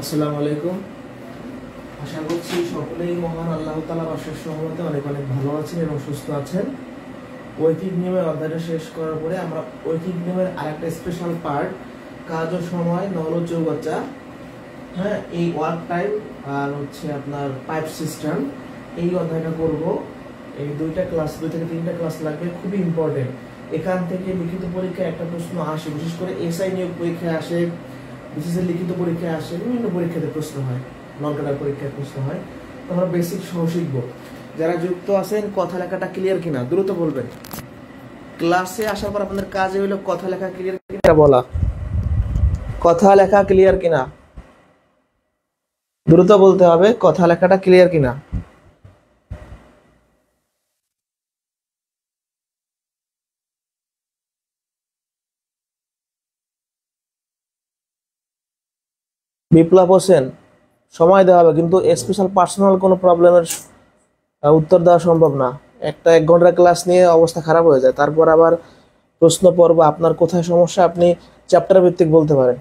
আসসালামু আলাইকুম। আশা করছি সকলেই মহান আল্লাহ তাআলার অশেষ রহমতে অনেক অনেক ভালো আছেন এবং সুস্থ আছেন। ঐকিক নিয়মের অধ্যায়টা শেষ করার পরে আমরা ঐকিক নিয়মের আরেকটা স্পেশাল পার্ট কাজ ও সময়, নল ও চৌবাচ্চা, হ্যাঁ, এই ওয়ার্ক টাইম আর হচ্ছে আপনার পাইপ সিস্টেম, এই অধ্যায়টা করব। এই দুই থেকে তিনটা ক্লাস লাগবে, খুবই ইম্পর্টেন্ট। এখান থেকে লিখিত পরীক্ষায় একটা প্রশ্ন আসে, বিশেষ করে এসআই নিয়োগ পরীক্ষায় আসে, বিশেষের লিখিত পরীক্ষায় আসে, বিভিন্ন পরীক্ষাতে প্রশ্ন হয়, নলকাটার পরীক্ষায় প্রশ্ন হয়। তো আমরা বেসিক সহ শিখব। যারা যুক্ত আছেন, কথা লেখাটা ক্লিয়ার কিনা দ্রুত বলবেন। ক্লাসে আসার পর আপনাদের কাজ হলো কথা লেখা ক্লিয়ার কিনা বলা। কথা লেখা ক্লিয়ার কিনা দ্রুত বলতে হবে, কথা লেখাটা ক্লিয়ার কিনা। বিপ্লব হোসেন, সময় দেওয়া হবে, কিন্তু স্পেশাল পার্সোনাল কোনো প্রবলেমের উত্তর দেওয়া সম্ভব না। একটা 1 ঘন্টার ক্লাস নিয়ে অবস্থা খারাপ হয়ে যায়, তারপর আবার প্রশ্ন পর্ব, আপনার কোথায় সমস্যা আপনি চ্যাপ্টার ভিত্তিক বলতে পারেন,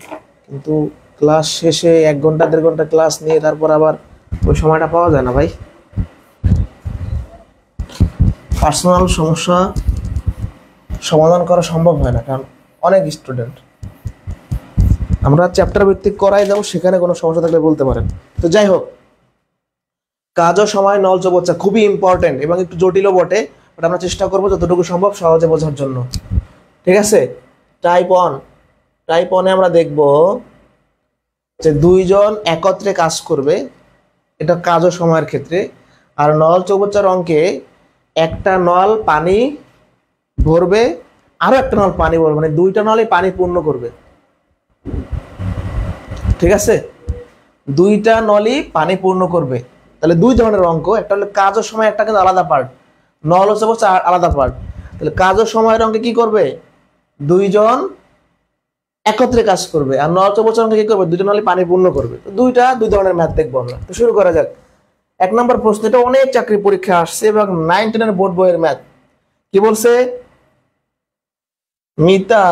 কিন্তু ক্লাস শেষে 1 ঘন্টা 1.5 ঘন্টা ক্লাস নিয়ে তারপর আবার ওই সময়টা পাওয়া যায় না ভাই। পার্সোনাল সমস্যা সমাধান করা সম্ভব হয় না, কারণ অনেক স্টুডেন্ট। আমরা চ্যাপ্টার ভিত্তিক করাই দেবো, সেখানে কোনো সমস্যা থাকলে বলতে পারেন। তো যাই হোক, কাজ ও সময়, নল চৌবাচ্চা খুবই ইম্পর্টেন্ট এবং একটু জটিলও বটে, বাট আমরা চেষ্টা করবো যতটুকু সম্ভব সহজে বোঝার জন্য। ঠিক আছে, টাইপ অনে আমরা দেখব যে দুইজন একত্রে কাজ করবে, এটা কাজ ও সময়ের ক্ষেত্রে। আর নল চৌবাচ্চার অঙ্কে একটা নল পানি ভরবে, আরো একটা নল পানি ভরবে, মানে দুইটা নলে পানি পূর্ণ করবে। ঠিক আছে, দুইটা নলই পানি পূর্ণ করবে। তাহলে দুই ধরনের অঙ্ক, একটা হলো কাজ ও সময়, একটা কিন্তু আলাদা পার্ট। নল ও চৌবাচ্চা আলাদা পার্ট। তাহলে কাজ ও সময়ের অঙ্কে কি করবে? দুইজন একত্রে কাজ করবে। আর নল চৌবাচ্চার অঙ্কে কি করবে? দুইটা নলে পানি পূর্ণ করবে। তো দুই ধরনের ম্যাথ দেখবো আমরা। তো শুরু করা যাক। 1 নম্বর প্রশ্ন, এটা অনেক চাকরি পরীক্ষা আসছে এবং 9-10 বোর্ড বইয়ের ম্যাথ। কি বলছে? মিতা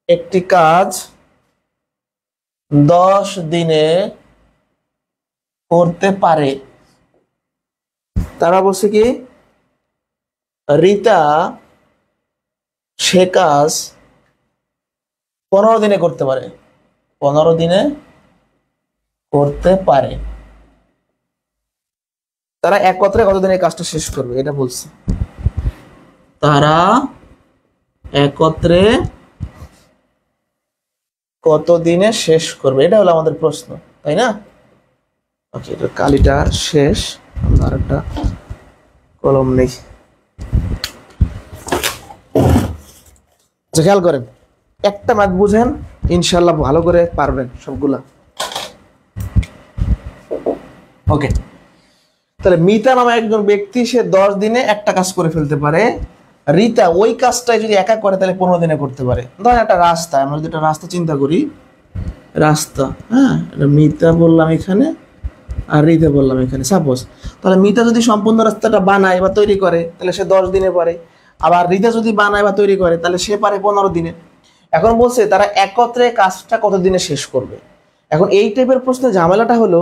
একটি কাজ 10 দিনে করতে পারে। তারা বলছে কি, রিতা সে কাজ 15 দিনে করতে পারে। 15 দিনে করতে পারে। তারা একত্রে কতদিনে কাজটা শেষ করবে, এটা বলছে। তারা একত্রে কতদিনে শেষ করবে, এটা হলো আমাদের প্রশ্ন, তাই না? ওকে, এটা কালিটা শেষ, আমরা আরেকটা কলম নেই। খেয়াল করেন, একটা ম্যাথ বুঝেন, ইনশাল্লাহ ভালো করে পারবেন সবগুলা। ওকে, তাহলে মিতা নামে একজন ব্যক্তি, সে 10 দিনে একটা কাজ করে ফেলতে পারে। রিতা ওই কাজটাই যদি একা করে তাহলে 15 দিনে করতে পারে। ধরেন একটা রাস্তা, আমরা যদি একটা রাস্তা চিন্তা করি, রাস্তা, হ্যাঁ, এটা মিতা বললাম এখানে আর রিতা বললাম এখানে, সাপোজ। তাহলে মিতা যদি সম্পূর্ণ রাস্তাটা বানায় বা তৈরি করে তাহলে সে 10 দিনে পারে। আবার রিতা যদি বানায় বা তৈরি করে তাহলে সে পারে 15 দিনে। এখন বলছে তারা একত্রে কাজটা কত দিনে শেষ করবে। এখন এই টাইপের প্রশ্নে ঝামেলাটা হলো,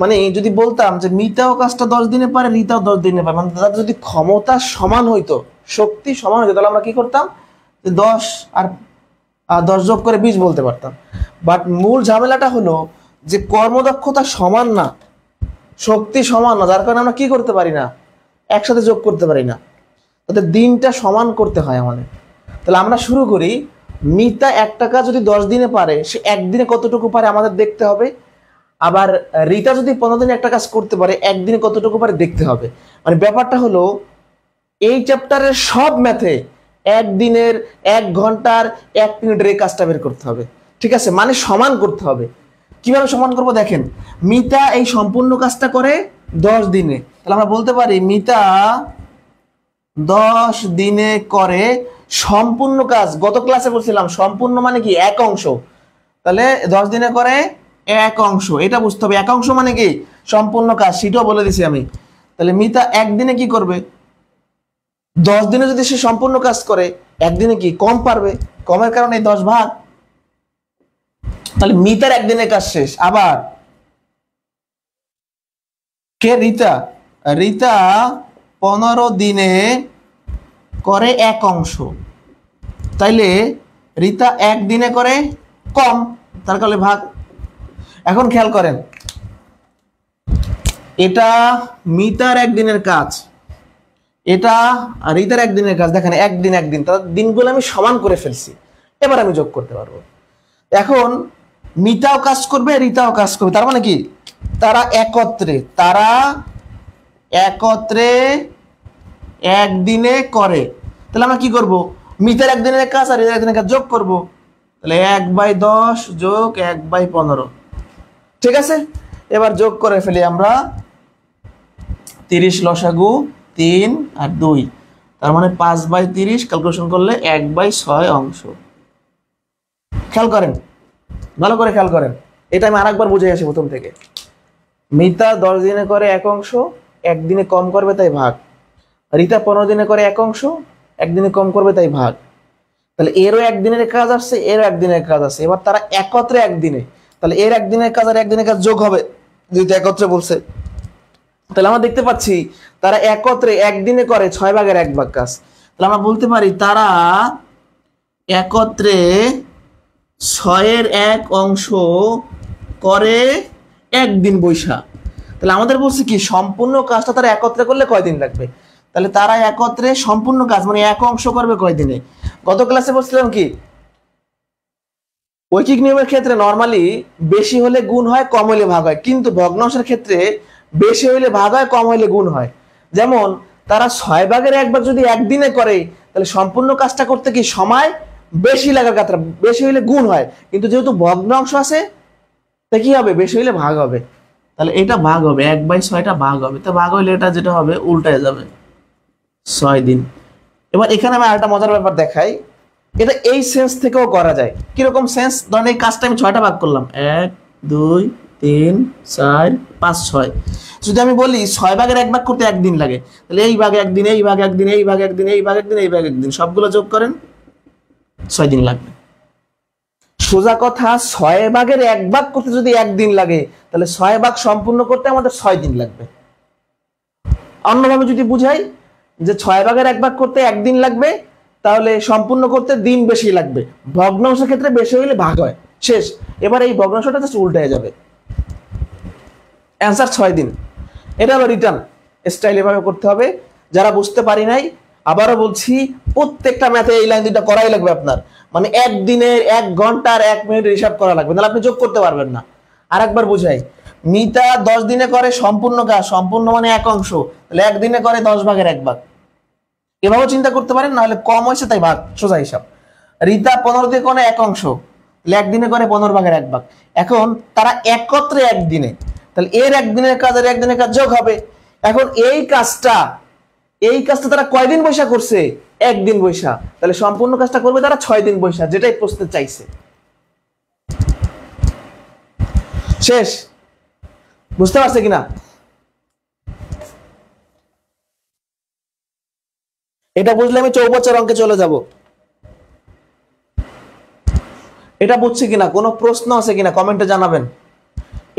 মানে যদি বলতাম যে মিতাও কাজটা 10 দিনে পারে, রিতাও 10 দিনে পারে, মানে তাদের যদি ক্ষমতা সমান হইতো, শক্তি সমান হইতো, তাহলে আমরা কি করতাম, যে 10 আর 10 যোগ করে 20 বলতে পারতাম। বাট মূল ঝামেলাটা হলো যে কর্মদক্ষতা সমান না, শক্তি সমান না, যার কারণে আমরা কি করতে পারি না, একসাথে যোগ করতে পারি না। তাদের দিনটা সমান করতে হয় আমাদের। তাহলে আমরা শুরু করি, মিতা একটা কাজ যদি 10 দিনে পারে, সে একদিনে কতটুকু পারে আমাদের দেখতে হবে। আবার রিতা যদি 15 দিনে একটা কাজ করতে পারে, একদিনে কতটুকু পারে দেখতে হবে। মানে ব্যাপারটা হলো, এই চ্যাপ্টারের সব ম্যাথে 1 দিনের, 1 ঘন্টার, 1 মিনিটের এই কাজটা বের করতে হবে। ঠিক আছে, মানে সমান করতে হবে। কিভাবে সমান করবো দেখেন, মিতা এই সম্পূর্ণ কাজটা করে 10 দিনে, তাহলে আমরা বলতে পারি মিতা 10 দিনে করে সম্পূর্ণ কাজ। গত ক্লাসে বলছিলাম সম্পূর্ণ মানে কি, এক অংশ। তাহলে 10 দিনে করে এক অংশ, এটা বুঝতে হবে। এক অংশ মানে কি, সম্পূর্ণ কাজ, সেটাও বলে দিছি আমি। তাহলে মিতা একদিনে কি করবে, 10 দিনে যদি সে সম্পূর্ণ কাজ করে, একদিনে কি কম পারবে, কমের কারণে 10 ভাগ। তাহলে মিতার একদিনের কাজ শেষ। আবার কে? রিতা। রিতা 15 দিনে করে এক অংশ, তাইলে রিতা একদিনে করে কম, তার কারণে ভাগ। এখন খেয়াল করেন, এটা মিতার একদিনের কাজ, এটা রিতার একদিনের কাজ। দেখেন একদিন একদিন, তার দিনগুলো আমি সমান করে ফেলছি, এবার আমি যোগ করতে পারবো। এখন মিতাও কাজ করবে, রিতাও কাজ করবে, তার মানে কি তারা একত্রে একদিনে করে। তাহলে আমরা কি করব? মিতার একদিনের কাজ আর রিতার একদিনের কাজ যোগ করব। তাহলে 1/10 যোগ 1/15, ঠিক আছে। এবার যোগ করে ফেলি আমরা। 30 লসাগু 3 আর 2, তার মানে 5/30 ক্যালকুলেশন করলে 1/6 অংশ। খেয়াল করেন, ভালো করে খেয়াল করেন, এটা আমি আরেকবার বুঝে আসি প্রথম থেকে। মিতা 10 দিনে করে এক অংশ, একদিনে কম করবে তাই ভাগ। রিতা 15 দিনে করে এক অংশ, একদিনে কম করবে তাই ভাগ। তাহলে এরও একদিনের কাজ আসছে, এরও একদিনের কাজ আছে, এবার তারা একত্রে একদিনে, তাহলে এর একদিনের কাজ আর একদিনের কাজ যোগ হবে, যেহেতু একত্রে বলছে। তাহলে আমরা দেখতে পাচ্ছি তারা একত্রে একদিনে করে 6/1 কাজ। তাহলে আমরা বলতে পারি তারা একত্রে 6/1 অংশ করে একদিন বৈশা। তাহলে আমাদের বলছে কি সম্পূর্ণ কাজটা তারা একত্রে করলে কয়দিন লাগবে। তাহলে তারা একত্রে সম্পূর্ণ কাজ মানে এক অংশ করবে কয়দিনে। গত ক্লাসে বলছিলাম কি ঐকিক নিয়মের ক্ষেত্রে নরমালি বেশি হলে গুণ হয়, কম হলে ভাগ হয়, কিন্তু ভগ্নাংশের ক্ষেত্রে বেশি হইলে ভাগ হয়, কম হইলে গুণ হয়। যেমন তারা 6/1 যদি একদিনে করে, তাহলে সম্পূর্ণ কাজটা করতে কি সময় বেশি লাগার কথা, বেশি হইলে গুণ হয়, কিন্তু যেহেতু ভগ্নাংশ আছে তা কি হবে, বেশি হইলে ভাগ হবে। তাহলে এটা ভাগ হবে, 1/6টা ভাগ হবে, তো ভাগ হইলে এটা যেটা হবে উল্টায় যাবে, 6 দিন। এবার এখানে আমি আরেকটা মজার ব্যাপার দেখাই, এটা এই সেন্স থেকেও করা যায়। কিরকম সেন্স? ধরেন এই কাজটা আমি 6টা ভাগ করলাম, 1 2 3 4 5 6। যদি আমি বলি 6/1 করতে একদিন লাগে, তাহলে এই ভাগে একদিন, এই ভাগে একদিন, এই ভাগে একদিন, এই ভাগে একদিন, এই ভাগে একদিন, সবগুলো যোগ করেন, 6 দিন লাগবে। সোজা কথা, 6/1 করতে যদি একদিন লাগে, তাহলে 6 ভাগ সম্পূর্ণ করতে আমাদের 6 দিন লাগবে। অন্যভাবে যদি বুঝাই যে 6/1 করতে একদিন লাগবে, তাহলে সম্পূর্ণ করতে দিন বেশি লাগবে। ভগ্নাংশের ক্ষেত্রে বেশি হইলে ভাগ হয়, শেষ। এবার এই ভগ্নাংশটা জাস্ট উল্টে যাবে, অ্যান্সার 6 দিন। এটা হলো রিটার্ন স্টাইল, এভাবে করতে হবে। যারা বুঝতে পারি নাই, আবারও বলছি, প্রত্যেকটা ম্যাথে এই লাইন দুইটা করাই লাগবে আপনার, মানে একদিনের 1 ঘন্টার 1 মিনিটের হিসাব করা লাগবে, নাহলে আপনি যোগ করতে পারবেন না। আর একবার বুঝাই, মিতা 10 দিনে করে সম্পূর্ণ কাজ, সম্পূর্ণ মানে এক অংশ, তাহলে একদিনে করে 10/1 এভাবেও চিন্তা করতে পারেন, নাহলে কম হয়েছে তাই ভাগ, সোজা হিসাব। রিতা 15 দিনে করে এক অংশ, তাহলে একদিনে করে 15/1। এখন তারা একত্রে একদিনে, তাহলে এর একদিনের কাজ আর একদিনের কাজ যোগ হবে। এখন এই কাজটা তারা কয়দিন বৈশা করছে? একদিন বৈশা, তাহলে সম্পূর্ণ কাজটা করবে তারা 6 দিন বৈশা, যেটাই প্রশ্নে চাইছে। শেষ, বুঝতে পারছে কিনা? এটা বুঝলে আমি চৌবচ্চার অঙ্কে চলে যাব। এটা বুঝছি কিনা, কোনো প্রশ্ন আছে কিনা কমেন্টে জানাবেন।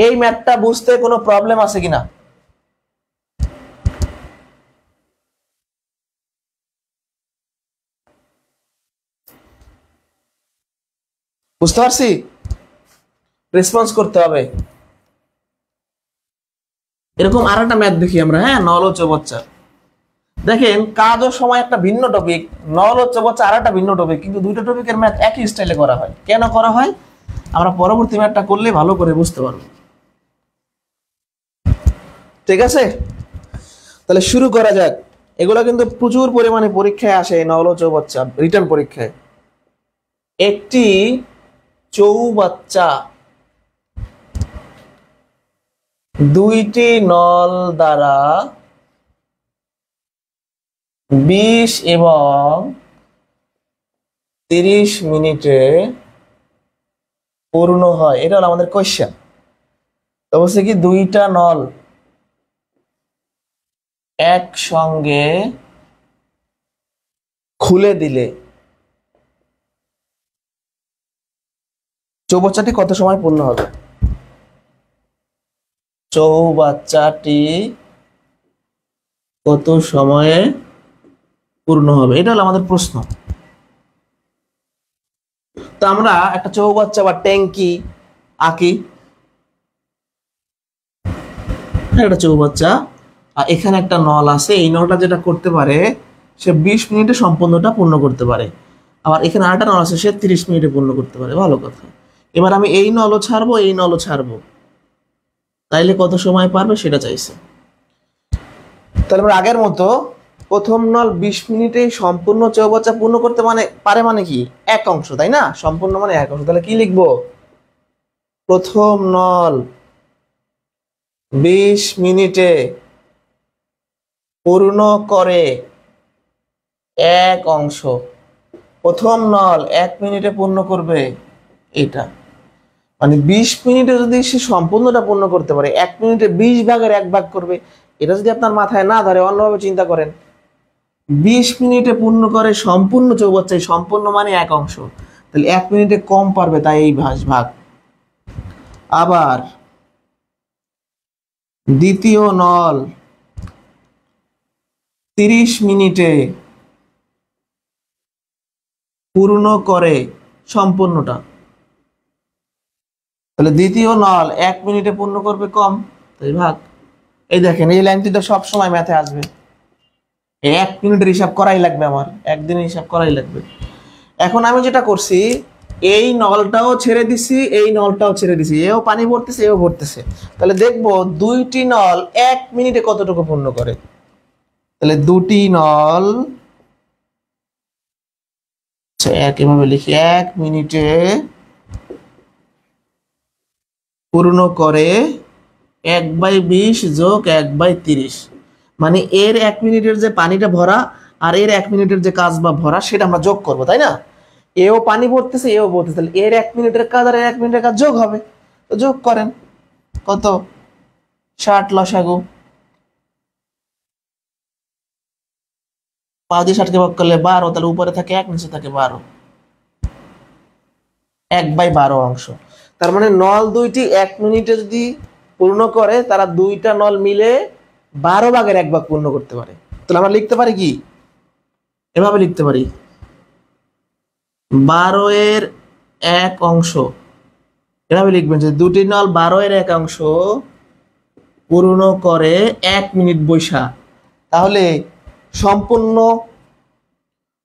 এই ম্যাথটা বুঝতে কোনো প্রবলেম আছে কিনা? বুঝতে পারছি, রেসপন্স করতে হবে। এরকম আর একটা ম্যাথ দেখি আমরা, হ্যাঁ, নল ও চৌবচ্চা। দেখেন কাজ ও সময় একটা ভিন্ন টপিক, নল ও চৌবচ্চা আর একটা ভিন্ন টপিক, কিন্তু দুইটা টপিকের ম্যাথ একই স্টাইলে করা হয়। কেন করা হয় আমরা পরবর্তী ম্যাথটা করলে ভালো করে বুঝতে পারবো। ঠিক আছে, তাহলে শুরু করা যাক। এগুলো কিন্তু প্রচুর পরিমাণে পরীক্ষায় আসে, নল ও চৌবাচ্চা রিটার্ন পরীক্ষায়। একটি চৌবাচ্চা দুইটি নল দ্বারা 20 এবং 30 মিনিটে পূর্ণ হয়, এটা হলো আমাদের কোয়েশ্চেন। তো বলছে কি দুইটা নল একসঙ্গে খুলে দিলে চৌবাচ্চাটি কত সময় পূর্ণ হবে? চৌবাচ্চাটি কত সময়ে পূর্ণ হবে, এটা হলো আমাদের প্রশ্ন। তো আমরা একটা চৌবাচ্চা বা ট্যাঙ্কি আঁকি, একটা চৌবাচ্চা, আর এখানে একটা নল আছে, এই নলটা যেটা করতে পারে সে 20 মিনিটে সম্পূর্ণটা পূর্ণ করতে পারে, আবার এখানে আরেকটা নল আছে সে 30 মিনিটে পূর্ণ করতে পারে। ভালো কথা। এবার আমি এই নলও ছাড়বো, এই নলও ছাড়বো, তাইলে কত সময় পারবে সেটা চাইছে। তাহলে আমরা আগের মতো প্রথম নল 20 মিনিটে সম্পূর্ণ চৌবাচ্চা পূর্ণ করতে পারে মানে কি এক অংশ, তাই না? সম্পূর্ণ মানে এক অংশ। তাহলে কি লিখবো? প্রথম নল 20 মিনিটে পূর্ণ করে এক অংশ, প্রথম নল 1 মিনিটে পূর্ণ করবে এটা। মানে 20 মিনিটে যদি সে সম্পূর্ণটা পূর্ণ করতে পারে, 1 মিনিটে 20 ভাগের 1 ভাগ করবে। এটা যদি আপনার মাথায় না ধরে, অন্যভাবে চিন্তা করেন, 20 মিনিটে পূর্ণ করে সম্পূর্ণ চৌবাচ্চায়, সম্পূর্ণ মানে এক অংশ, তাহলে 1 মিনিটে কম পারবে, তাই এই ভাগ। আবার দ্বিতীয় নল 30 মিনিটে পূর্ণ করে সম্পূর্ণটা, তাহলে দ্বিতীয় নল 1 মিনিটে পূর্ণ করবে কম, তাই ভাগ। এই দেখেন, এই লাইনটি তো সব সময় ম্যাথে আসবে। 1 মিনিটের হিসাব করাই লাগবে, আমার একদিনের হিসাব করাই লাগবে। এখন আমি যেটা করছি, এই নলটাও ছেড়ে দিছি, এই নলটাও ছেড়ে দিছি, এও পানি ভরতেছে, এও ভরতেছে। তাহলে দেখবো দুইটি নল 1 মিনিটে কতটুকু পূর্ণ করে। তাহলে দুটি নল, এভাবে লিখি, 1 মিনিটে পূর্ণ করে 1/20 যোগ 1/30, মানে এর 1 মিনিটের যে পানিটা ভরা আর এর 1 মিনিটের যে কাজ বা ভরা সেটা আমরা যোগ করব, তাই না? এও পানি ভরতেছে, এও ভরতেছে, তাহলে এর 1 মিনিটের কাজ আর এর 1 মিনিটের কাজ যোগ হবে। তো যোগ করেন, কত? 60 লসাগু, 5 দিয়ে 60 কে ভাগ করলে 12, তাহলে উপরে থাকে 1, নিচে থাকে 12, 1/12 অংশ। তার মানে নল দুইটি 1 মিনিটে যদি পূর্ণ করে, তারা দুইটা নল মিলে 12 ভাগের 1 ভাগ পূর্ণ করতে পারে। তাহলে আমরা লিখতে পারি কি, এভাবে লিখতে পারি, 12 এর 1 অংশ, এভাবে লিখবেন যে দুটি নল 12 এর 1 অংশ পূর্ণ করে 1 মিনিট বৈশা, তাহলে সম্পূর্ণ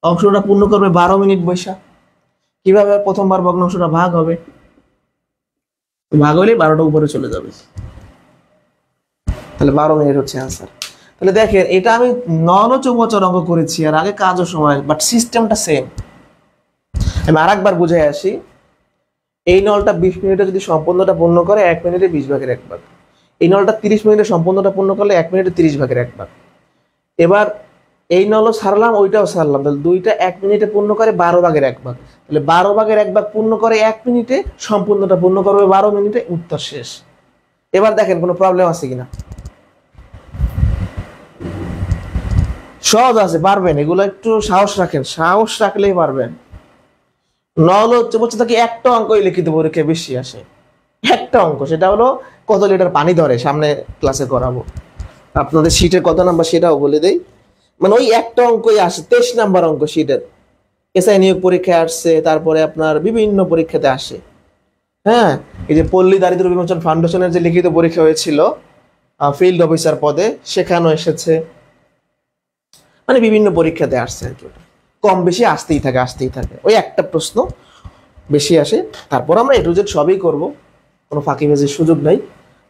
অংশটা পূর্ণ করবে 12 মিনিট বৈশা। কিভাবে? প্রথমবার ভগ্নাংশটা ভাগ হবে, ভাগ হলে 12টা উপরে চলে যাবে, তাহলে 12 মিনিট হচ্ছে আনসার। তাহলে দেখেন, এটা আমি নল ও চৌবাচ্চার অঙ্ক করেছি আর আগে কাজও সময়, বাট সিস্টেমটা সেম। আমি আরেকবার বুঝাই আসি। এই নলটা 20 মিনিটে যদি সম্পূর্ণটা পূর্ণ করে 1 মিনিটে 20 ভাগের 1 ভাগ, এই নলটা 30 মিনিটে সম্পূর্ণটা পূর্ণ করলে 1 মিনিটে 30 ভাগের 1 ভাগ। এবার এই নলও ছাড়লাম, ওইটাও ছাড়লাম, তাহলে দুইটা 1 মিনিটে পূর্ণ করে 12 ভাগের 1 ভাগ, তাহলে 12 ভাগের 1 ভাগ পূর্ণ করে 1 মিনিটে, সম্পূর্ণটা পূর্ণ করবে 12 মিনিটে, উত্তর শেষ। এবার দেখেন কোনো প্রবলেম আছে কিনা। সহজ আছে, পারবেন, এগুলো একটু সাহস রাখেন, সাহস রাখলেই পারবেন। নল হচ্ছে বলছে তাকে একটা অঙ্কই লিখিত পরীক্ষায় বেশি আসে, একটা অঙ্ক, সেটা হলো কত লিটার পানি ধরে, সামনে ক্লাসে করাবো। আপনাদের শীটের কত নাম্বার সেটাও বলে দেই, মানে ওই একটা অঙ্কই আসে, 23 নাম্বার অঙ্ক শীটের। এসআই নিয়োগ পরীক্ষায় আসছে, তারপরে আপনার বিভিন্ন পরীক্ষাতে আসে। হ্যাঁ, এই যে পল্লী দারিদ্র বিমোচন ফাউন্ডেশনের যে লিখিত পরীক্ষা হয়েছিল ফিল্ড অফিসার পদে, সেখানেও এসেছে, মানে বিভিন্ন পরীক্ষাতে আসছে আর কি। কম বেশি আসতেই থাকে, ওই একটা প্রশ্ন বেশি আসে। তারপর আমরা A to Z সবই করবো, কোনো ফাঁকিবাজির সুযোগ নাই।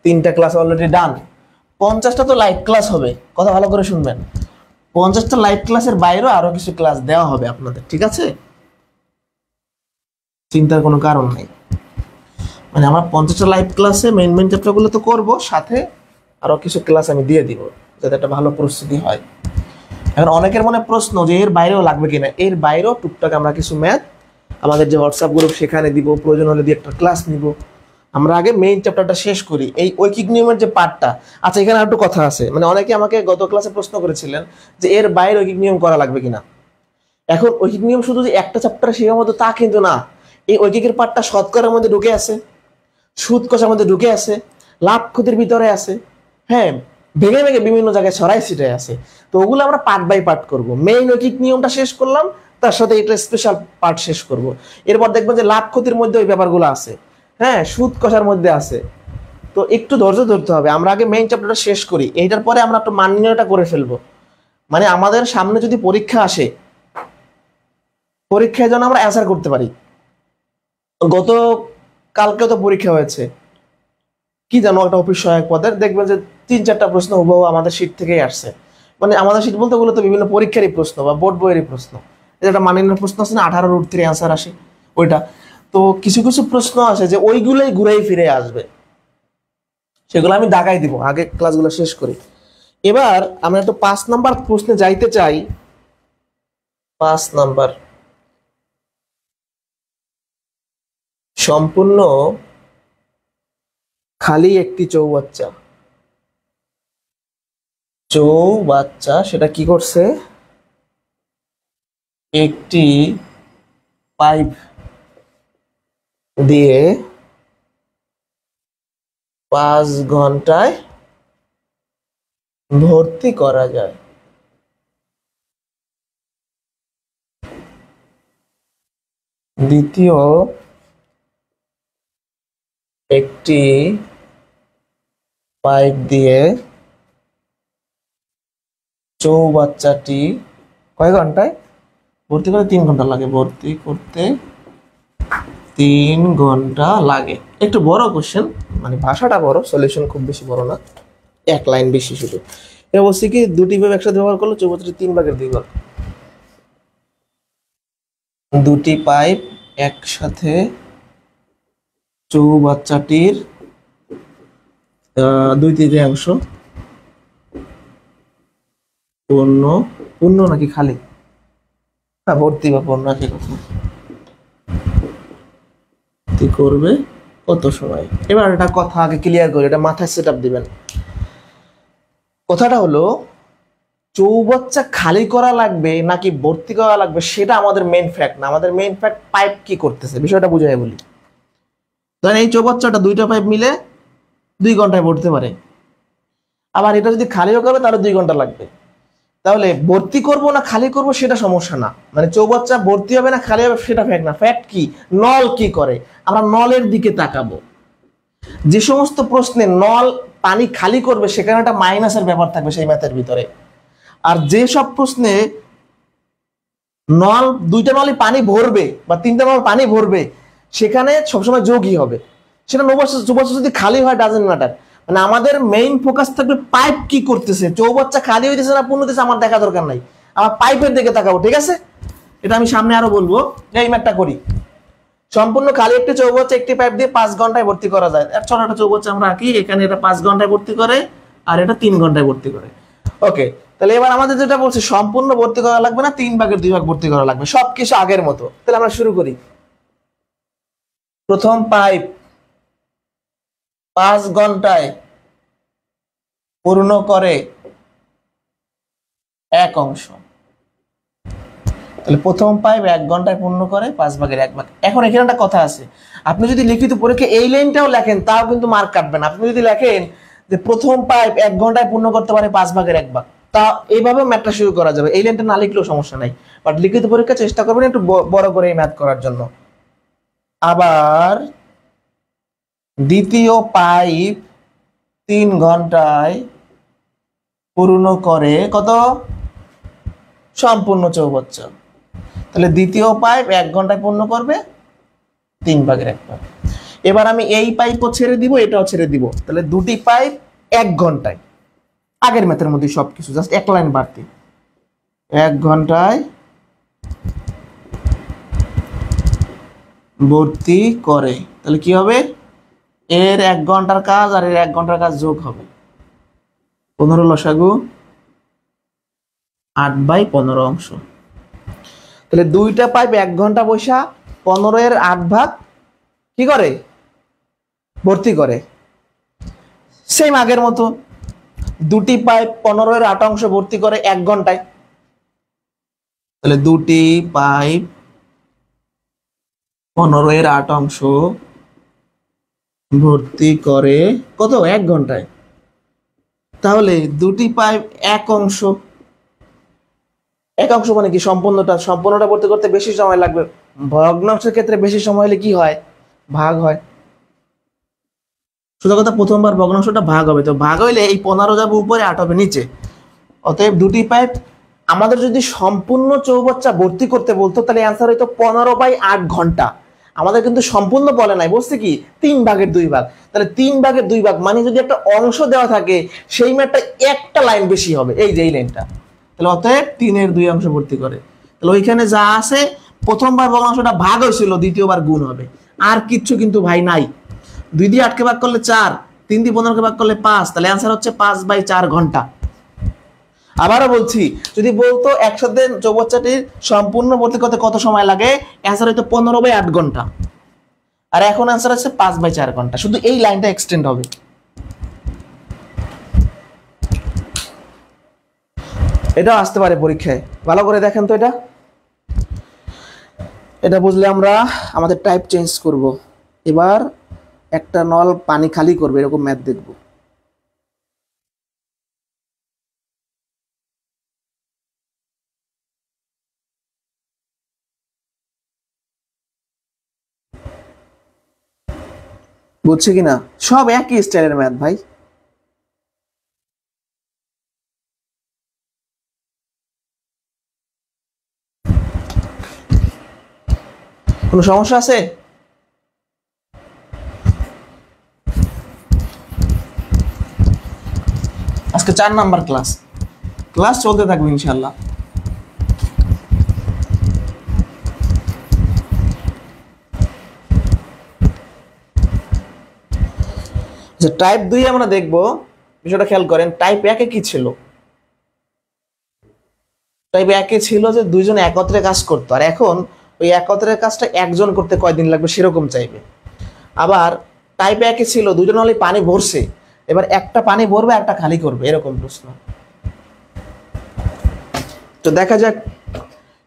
3টা ক্লাস অলরেডি ডান, 50টা তো লাইভ ক্লাস হবে, কথা ভালো করে শুনবেন। 50টা লাইভ ক্লাসের বাইরেও আরো কিছু ক্লাস দেওয়া হবে আপনাদের, ঠিক আছে? চিন্তার কোনো কারণ নেই, মানে আমার 50টা লাইভ ক্লাসে মেইন চ্যাপ্টারগুলো তো করবো, সাথে আরো কিছু ক্লাস আমি দিয়ে দিব, যাতে একটা ভালো প্রস্তুতি হয়। এখন অনেকের মনে প্রশ্ন যে এর বাইরেও লাগবে কিনা, এর বাইরেও টুকটাক আমরা কিছু ম্যাথ আমাদের যে হোয়াটসঅ্যাপ গ্রুপ সেখানে দিব, প্রয়োজন হলে দিয়ে একটা ক্লাস নিব। আমরা আগে মেইন চ্যাপ্টারটা শেষ করি, এই ঐকিক নিয়মের যে পার্টটা। আচ্ছা, এখানে একটু কথা আছে, মানে অনেকে আমাকে গত ক্লাসে প্রশ্ন করেছিলেন যে এর বাইরে ঐকিক নিয়ম করা লাগবে কিনা। এখন ঐকিক নিয়ম শুধু যে একটা চ্যাপ্টারে শেখার মতো তা কিন্তু না, এই ঐকিকের পার্টটা শতকরার মধ্যে ঢুকে আছে, সুদ কষার মধ্যে ঢুকে আছে, লাভ ক্ষতির ভিতরে আছে, হ্যাঁ, ভেঙে ভেঙে বিভিন্ন জায়গায় ছড়াই ছিটাই আছে। তো ওগুলো আমরা পার্ট বাই পার্ট করব। মেইন ঐকিক নিয়মটা শেষ করলাম, তার সাথে এটা স্পেশাল পার্ট শেষ করব। এরপর দেখবেন যে লাভ ক্ষতির মধ্যে ওই ব্যাপারগুলো আছে, হ্যাঁ, সুদ কষার মধ্যে আছে। তো একটু ধৈর্য ধরতে হবে, আমরা আগে মেইন চ্যাপ্টারটা শেষ করি, এইটার পরে আমরা একটু মান নির্ণয়টা করে ফেলবো। মানে আমাদের সামনে যদি পরীক্ষা আসে, পরীক্ষায় যেন আমরা অ্যান্সার করতে পারি। গত কালকে তো পরীক্ষা হয়েছে, কি জানো একটা অফিস সহায়ক পদের, দেখবেন যে 3-4টা প্রশ্ন হুবহু আমাদের শীট থেকেই আসছে। মানে আমাদের শীট বলতে ওগুলো তো বিভিন্ন পরীক্ষারই প্রশ্ন বা বোর্ড বইয়েরই প্রশ্ন। এটা মাননীয় প্রশ্ন আছে না, 18 রুট 3 অ্যান্সার আসে ওইটা। তো কিছু কিছু প্রশ্ন আসে যে ওইগুলোই ঘুরেই ফিরে আসবে, সেগুলো আমি দাগাই দিব আগে ক্লাসগুলো শেষ করি। এবার আমরা একটু 5 নাম্বার প্রশ্নে যাইতে চাই। 5 নাম্বার, সম্পূর্ণ খালি একটি চৌবাচ্চা, চৌবাচ্চা সেটা কি করছে, একটি পাইপ দিয়ে 5 ঘন্টায় ভর্তি করা যায়। দ্বিতীয়, একটি পাইপ দিয়ে চৌবাচ্চাটি কয় ঘন্টায় ভর্তি করে? 3 ঘন্টা লাগে, ভর্তি করতে 3 ঘন্টা লাগে। একটু বড় কোশ্চেন, মানে ভাষাটা বড়, সলিউশন খুব বেশি বড় না, 1 লাইন বেশি শুধু। এটা বলছি কি, দুটি পাইপ একসাথে ব্যবহার করলে চৌবাচ্চাটি 3 ভাগের 2 ভাগ। দুটি পাইপ একসাথে চৌবাচ্চাটির 2/3 পূর্ণ, পূর্ণ নাকি খালি, হ্যাঁ ভর্তি বা পূর্ণ একই কথা, করবে কত সময়? এবার এটা কথা আগে ক্লিয়ার করে এটা মাথায় সেট আপ দিবেন। কথাটা হলো চৌবাচ্চা খালি করা লাগবে নাকি ভর্তি করা লাগবে সেটা আমাদের মেইন ফ্যাক্ট না, আমাদের মেইন ফ্যাক্ট পাইপ কি করতেছে, বিষয়টা বুঝাই বলি। ধরেন এই চৌবাচ্চাটা 2টা পাইপ মিলে 2 ঘন্টায় ভরতে পারে, আবার এটা যদি খালিও করবে তাহলে 2 ঘন্টা লাগবে। তাহলে ভর্তি করব না খালি করব সেটা সমস্যা না, মানে চৌবাচ্চা ভর্তি হবে না খালি হবে সেটা ফ্যাক্ট না। ফ্যাক্ট কি, নল কি করে, আমরা নলের দিকে তাকাবো। যে সমস্ত প্রশ্নে নল পানি খালি করবে সেখানে একটা মাইনাসের ব্যাপার থাকবে সেই ম্যাথের ভিতরে। আর যে সব প্রশ্নে নল 2টা নলই পানি ভরবে বা 3টা নল পানি ভরবে সেখানে সবসময় যোগই হবে, সেটা চৌবাচ্চা যদি খালি হয় ডাজেন্ট ম্যাটার। মানে আমাদের মেইন ফোকাস থাকবে পাইপ কি করতেছে, চৌবাচ্চা খালি হইতেছে না পূর্ণ হইতেছে আমার দেখা দরকার নাই, আমার পাইপের দিকে তাকাবো, ঠিক আছে? এটা আমি সামনে আরো বলবো। এই ম্যাথটা করি, সম্পূর্ণ খালি একটি চৌবাচ্চা একটি পাইপ দিয়ে 5 ঘন্টায় ভর্তি করা যায়। এর ছোট একটা চৌবাচ্চা আমরা আঁকি, এখানে এটা 5 ঘন্টায় ভর্তি করে আর এটা 3 ঘন্টায় ভর্তি করে। ওকে, তাহলে এবার আমাদের যেটা বলছে সম্পূর্ণ ভর্তি করা লাগবে না, 3 ভাগের 2 ভাগ ভর্তি করা লাগবে, সবকিছু আগের মতো। তাহলে আমরা শুরু করি। প্রথম পাইপ 5 ঘন্টায় পূর্ণ করে 1 অংশ, তাহলে প্রথম পাইপ 1 ঘন্টায় পূর্ণ করে 5 ভাগের 1 ভাগ। এখন এখানে একটা কথা আছে, আপনি যদি লিখিত পরীক্ষা এই লাইনটাও লেখেন তাও কিন্তু মার্ক কাটবেন। আপনি যদি লেখেন যে প্রথম পাইপ 1 ঘন্টায় পূর্ণ করতে পারে 5 ভাগের 1 ভাগ, তা এইভাবে ম্যাথটা শুরু করা যাবে, এই লাইনটা না লিখলেও সমস্যা নাই। বাট লিখিত পরীক্ষা চেষ্টা করবেন একটু বড় করে এই ম্যাথ করার জন্য। আবার দ্বিতীয় পাইপ 3 ঘন্টায় পূর্ণ করে কত? সম্পূর্ণ চৌবাচ্চা। তাহলে দ্বিতীয় পাইপ 1 ঘন্টায় পূর্ণ করবে 3 ভাগের 1 ভাগ। এবার আমি এই পাইপও ছেড়ে দিব, এটাও ছেড়ে দিব, তাহলে দুটি পাইপ 1 ঘন্টায়, আগের ম্যাথের মধ্যে সবকিছু জাস্ট 1 লাইন বাড়তি, 1 ঘন্টায় ভর্তি করে। তাহলে কি হবে, এর 1 ঘন্টার কাজ আর এর 1 ঘন্টার কাজ যোগ হবে, 15 লসাগু 8/15 অংশ। তাহলে 2টা পাইপ 1 ঘন্টা বসা 15 এর 8 ভাগ কি করে? ভর্তি করে। সেম আগের মতো, দুটি পাইপ 15 এর 8 অংশ ভর্তি করে 1 ঘন্টায়। তাহলে দুটি পাইপ 15/8 ভর্তি করে কত 1 ঘন্টায়। তাহলে দুটি পাইপ এক অংশ মানে কি সম্পূর্ণটা ভর্তি করতে বেশি সময় লাগবে। ভগ্নাংশের ক্ষেত্রে বেশি সময় হলে কি হয়, ভাগ হয়। সোজা কথা, প্রথমবার ভগ্নাংশটা ভাগ হবে, তো ভাগ হইলে এই 15 যাবে উপরে, 8 হবে নিচে। অতএব দুটি পাইপ, আমাদের যদি সম্পূর্ণ চৌবাচ্চা ভর্তি করতে বলতো তাহলে অ্যান্সার হইতো 15/8 ঘন্টা। আমাদের কিন্তু সম্পূর্ণ বলে নাই, বলছে কি 3/2 তাহলে 3/2 মানে যদি একটা অংশ দেওয়া থাকে সেই ম্যাটটা একটা লাইন বেশি হবে, এই যে এই লাইনটা। তাহলে অতএব 3/2 ভর্তি করে। তাহলে ওইখানে যা আছে, প্রথমবার ভগ্নাংশটা ভাগ হয়েছিল, দ্বিতীয়বার গুণ হবে, আর কিচ্ছু কিন্তু ভাই নাই। 2 দিয়ে 8 কে ভাগ করলে 4, 3 দিয়ে 15 কে ভাগ করলে 5, তাহলে অ্যান্সার হচ্ছে 5/4 ঘন্টা। আবারও বলছি, যদি বলতো একসাথে চৌবাচ্চাটির সম্পূর্ণ ভর্তি করতে কত সময় লাগে, অ্যান্সার হয়তো 15/8 ঘন্টা, আর এখন অ্যান্সার হচ্ছে 5/4 ঘন্টা। শুধু এই লাইনটা এক্সটেন্ড হবে। এটাও আসতে পারে পরীক্ষায়, ভালো করে দেখেন তো। এটা বুঝলে আমরা আমাদের টাইপ চেঞ্জ করব। এবার একটা নল পানি খালি করবে, এরকম ম্যাথ দেখব। বুঝছে কিনা? সব একই স্টাইলের ম্যাথ ভাই। কোনো সমস্যা আছে? আজকে 4 নাম্বার ক্লাস চলতে থাকবে ইনশাল্লাহ। টাইপ 2 আমরা দেখব, বিষয়টা খেয়াল করেন। টাইপ 1 কি ছিল? টাইপ 1 ছিল যে দুইজন একত্রে কাজ করতো, আর এখন ওই একত্রের কাজটা একজন করতে কয়দিন লাগবে সেরকম চাইবে। আবার টাইপ 1 ছিল দুজন হলে পানি ভরছে, এবার একটা পানি ভরবে একটা খালি করবে, এরকম প্রশ্ন। তো দেখা যাক,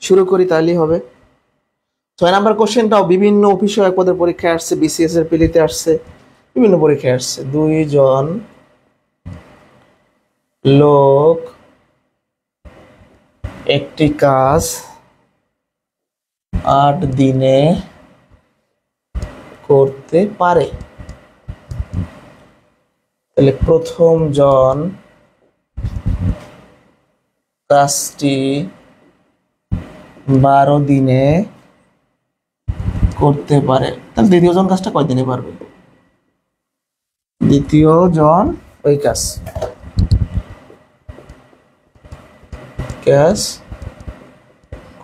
শুরু করি তাহলেই হবে। 6 নাম্বার কোশ্চেনটাও বিভিন্ন অফিস সহায়ক পদের পরীক্ষায় আসছে, বিসিএস এর পিলিতে আসছে, বিভিন্ন পরীক্ষায় আসছে। দুইজন লোক একটি কাজ 8 দিনে করতে পারে। তাহলে প্রথম জন কাজটি 12 দিনে করতে পারে, তাহলে দ্বিতীয় জন কাজটা কয় দিনে পারবে? দ্বিতীয় জন ওই কাজ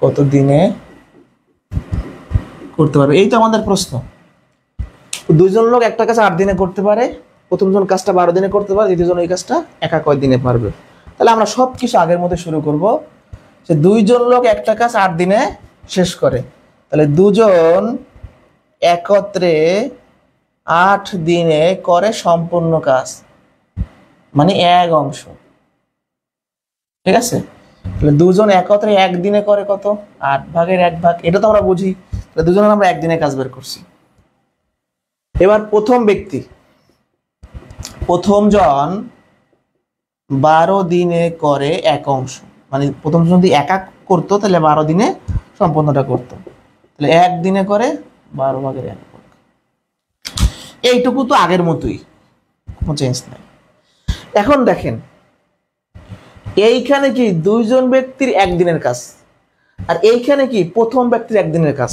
কত দিনে করতে পারবে, এই তো আমাদের প্রশ্ন। দুইজন লোক একটা কাজ 8 দিনে করতে পারে, প্রথম জন কাজটা 12 দিনে করতে পারে, দ্বিতীয় জন ওই কাজটা একা কয় দিনে পারবে। তাহলে আমরা সবকিছু আগের মধ্যে শুরু করব, যে দুইজন লোক একটা কাজ 8 দিনে শেষ করে, তাহলে দুজন একত্রে 8 দিনে করে সম্পূর্ণ কাজ, মানে 1 অংশ। ঠিক আছে? তাহলে দুজন একত্রে 1 দিনে করে কত? 8/1 এটা তো আমরা বুঝি। তাহলে দুজনে আমরা 1 দিনে কাজ বের করছি। এবার প্রথম ব্যক্তি, প্রথম জন 12 দিনে করে 1 অংশ, মানে প্রথম জন যদি একা করতো তাহলে 12 দিনে সম্পূর্ণটা করতো, তাহলে 1 দিনে করে 12/1। এইটুকু তো আগের মতোই, কোনো চেঞ্জ নাই। এখন দেখেন, এইখানে কি দুইজন ব্যক্তির 1 দিনের কাজ, আর এইখানে কি প্রথম ব্যক্তির 1 দিনের কাজ।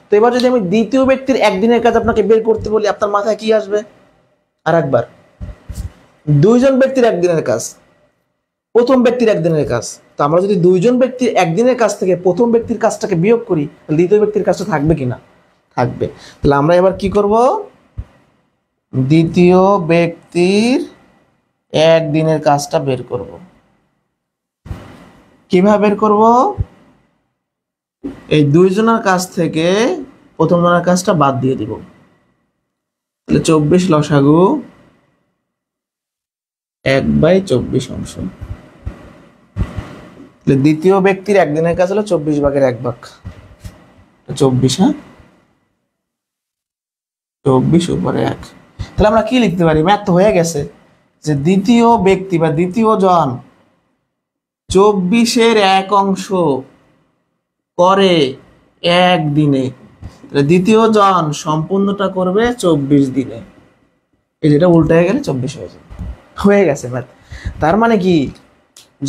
তো এবার যদি আমি দ্বিতীয় ব্যক্তির 1 দিনের কাজ আপনাকে বের করতে বলি, আপনার মাথায় কি আসবে? আর একবার, দুইজন ব্যক্তির 1 দিনের কাজ, প্রথম ব্যক্তির 1 দিনের কাজ। তো আমরা যদি দুইজন ব্যক্তির 1 দিনের কাজ থেকে প্রথম ব্যক্তির কাজটাকে বিয়োগ করি, তাহলে দ্বিতীয় ব্যক্তির কাজটা থাকবে কিনা? থাকবে। তাহলে আমরা এবার কি করব? দ্বিতীয় ব্যক্তির 1 দিনের কাজটা বের করব। কিভাবে বের করব? এই দুইজনের কাজ থেকে প্রথম জনের কাজটা বাদ দিয়ে দিব, তাহলে 24 লসাগু 1/24 অংশ। দ্বিতীয় ব্যক্তির 1 দিনের কাজ হলো 24/1 24। হ্যাঁ, 24/1। তাহলে আমরা কি লিখতে পারি, ম্যাথ তো হয়ে গেছে, যে দ্বিতীয় ব্যক্তি বা দ্বিতীয় জন 24/1 করে একদিনে, তাহলে দ্বিতীয় জন সম্পূর্ণটা করবে 24 দিনে। এই যেটা উল্টে গেলে 24 হয়ে যাবে, হয়ে গেছে ম্যাথ। তার মানে কি,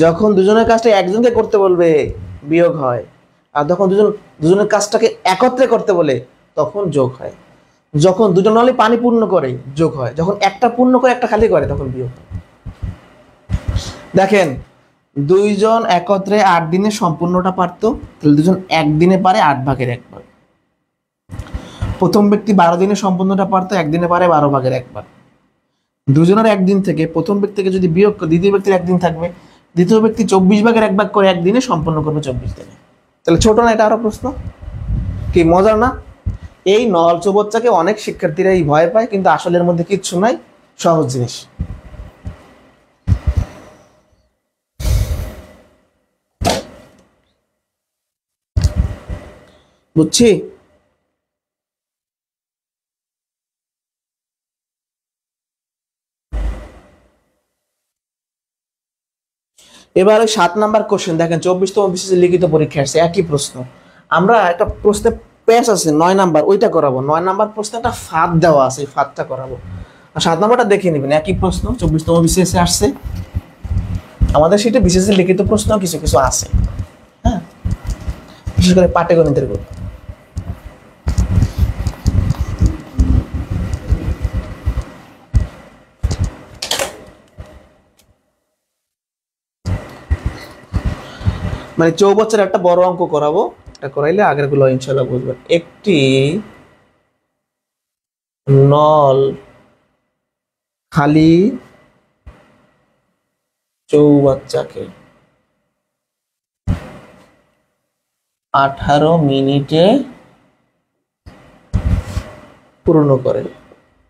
যখন দুজনের কাজটা একজনকে করতে বলবে বিয়োগ হয়, আর যখন দুজনের কাজটাকে একত্রে করতে বলে তখন যোগ হয়। যখন দুজন নলে পানি পূর্ণ করে যোগ হয়, যখন একটা পূর্ণ করে একটা খালি করে তখন বিয়োগ হয়। দেখেন, দুইজন একত্রে 8 দিনে সম্পূর্ণটা পারতো, তাহলে দুজন একদিনে পারে 8/1 প্রথম ব্যক্তি 12 দিনে সম্পূর্ণটা পারতো, একদিনে পারে 12/1। দুজনের একদিন থেকে প্রথম ব্যক্তিকে যদি বিয়োগ করে দ্বিতীয় ব্যক্তির একদিন থাকবে, দ্বিতীয় ব্যক্তি 24/1 করে একদিনে সম্পন্ন করবে 24 দিনে। তাহলে ছোট না এটা? আরো প্রশ্ন কি মজার না? এই নল চৌবচ্চাকে অনেক শিক্ষার্থীরা এই ভয় পায়, কিন্তু আসলে এর মধ্যে কিচ্ছু নাই, সহজ জিনিস। বুঝছি? এবারে 7 নাম্বার কোশ্চেন দেখেন, 24তম বিসিএস লিখিত পরীক্ষা আসছে, একই প্রশ্ন। আমরা একটা প্রশ্নে পেশ আছে 9 নাম্বার, ওইটা করাবো। 9 নাম্বার প্রশ্নে একটা ফাঁদ দেওয়া আছে, এই ফাঁদটা করাবো। আর 7 নাম্বারটা দেখে নেবেন, একই প্রশ্ন 24তম বিসিএস আসছে। আমাদের সেটা বিসিএস লিখিত প্রশ্ন কিছু কিছু আছে, হ্যাঁ, বিশেষ করে পাটিগণিতের গুলো। মানে চৌবচ্চার একটা বড় অঙ্ক করাবো, এটা করাইলে আগের গুলো ইনশাল্লাহ বুঝবেন। একটি নল খালি চৌবাচ্চাকে 18 মিনিটে পূর্ণ করে,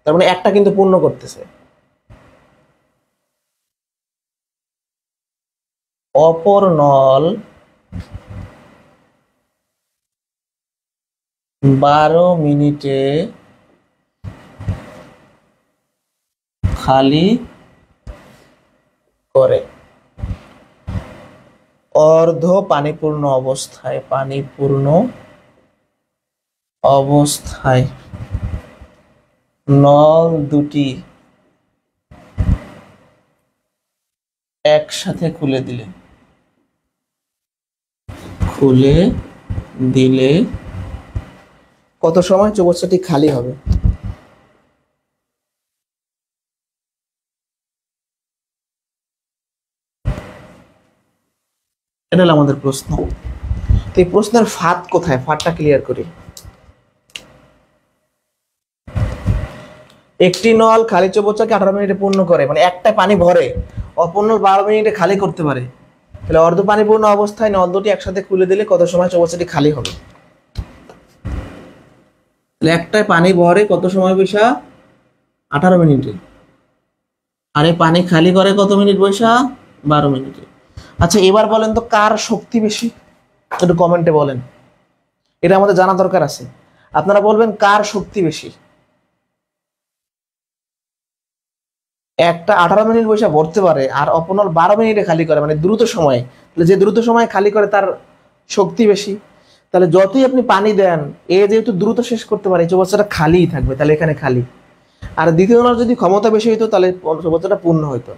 তার মানে একটা কিন্তু পূর্ণ করতেছে। অপর নল 12 মিনিটে খালি করে। অর্ধ পানিপূর্ণ অবস্থায় নল দুটি একসাথে খুলে দিলে কত সময় চৌবাচ্চাটি খালি হবে? এটা হলো আমাদের প্রশ্ন। তো এই প্রশ্নের ফাঁদ কোথায়, ফাঁদটা ক্লিয়ার করি। একটি নল খালি চৌবাচ্চাকে 18 মিনিটে পূর্ণ করে, মানে একটা পানি ভরে, অপর নল 12 মিনিটে খালি করতে পারে। তাহলে অর্ধ পানিপূর্ণ অবস্থায় নল দুটি একসাথে খুলে দিলে কত সময় চৌবাচ্চাটি খালি হবে? তাহলে একটাই পানি ভরে কত সময় বৈশা? 18 মিনিটে। আর এই পানি খালি করে কত মিনিট বৈশা? 12 মিনিটে। আচ্ছা, এবার বলেন তো কার শক্তি বেশি? একটু কমেন্টে বলেন, এটা আমাদের জানা দরকার আছে। আপনারা বলবেন কার শক্তি বেশি। একটা 18 মিনিট বৈশা ভরতে পারে, আর অপর নল 12 মিনিটে খালি করে, মানে দ্রুত সময়ে। তাহলে যে দ্রুত সময়ে খালি করে তার শক্তি বেশি। তাহলে যতই আপনি পানি দেন, এ যেহেতু দ্রুত শেষ করতে পারে, এই চৌবাচ্চাটা খালিই থাকবে, তাহলে এখানে খালি। আর দ্বিতীয় নল যদি ক্ষমতা বেশি হইতো তাহলে চৌবাচ্চাটা পূর্ণ হইতো।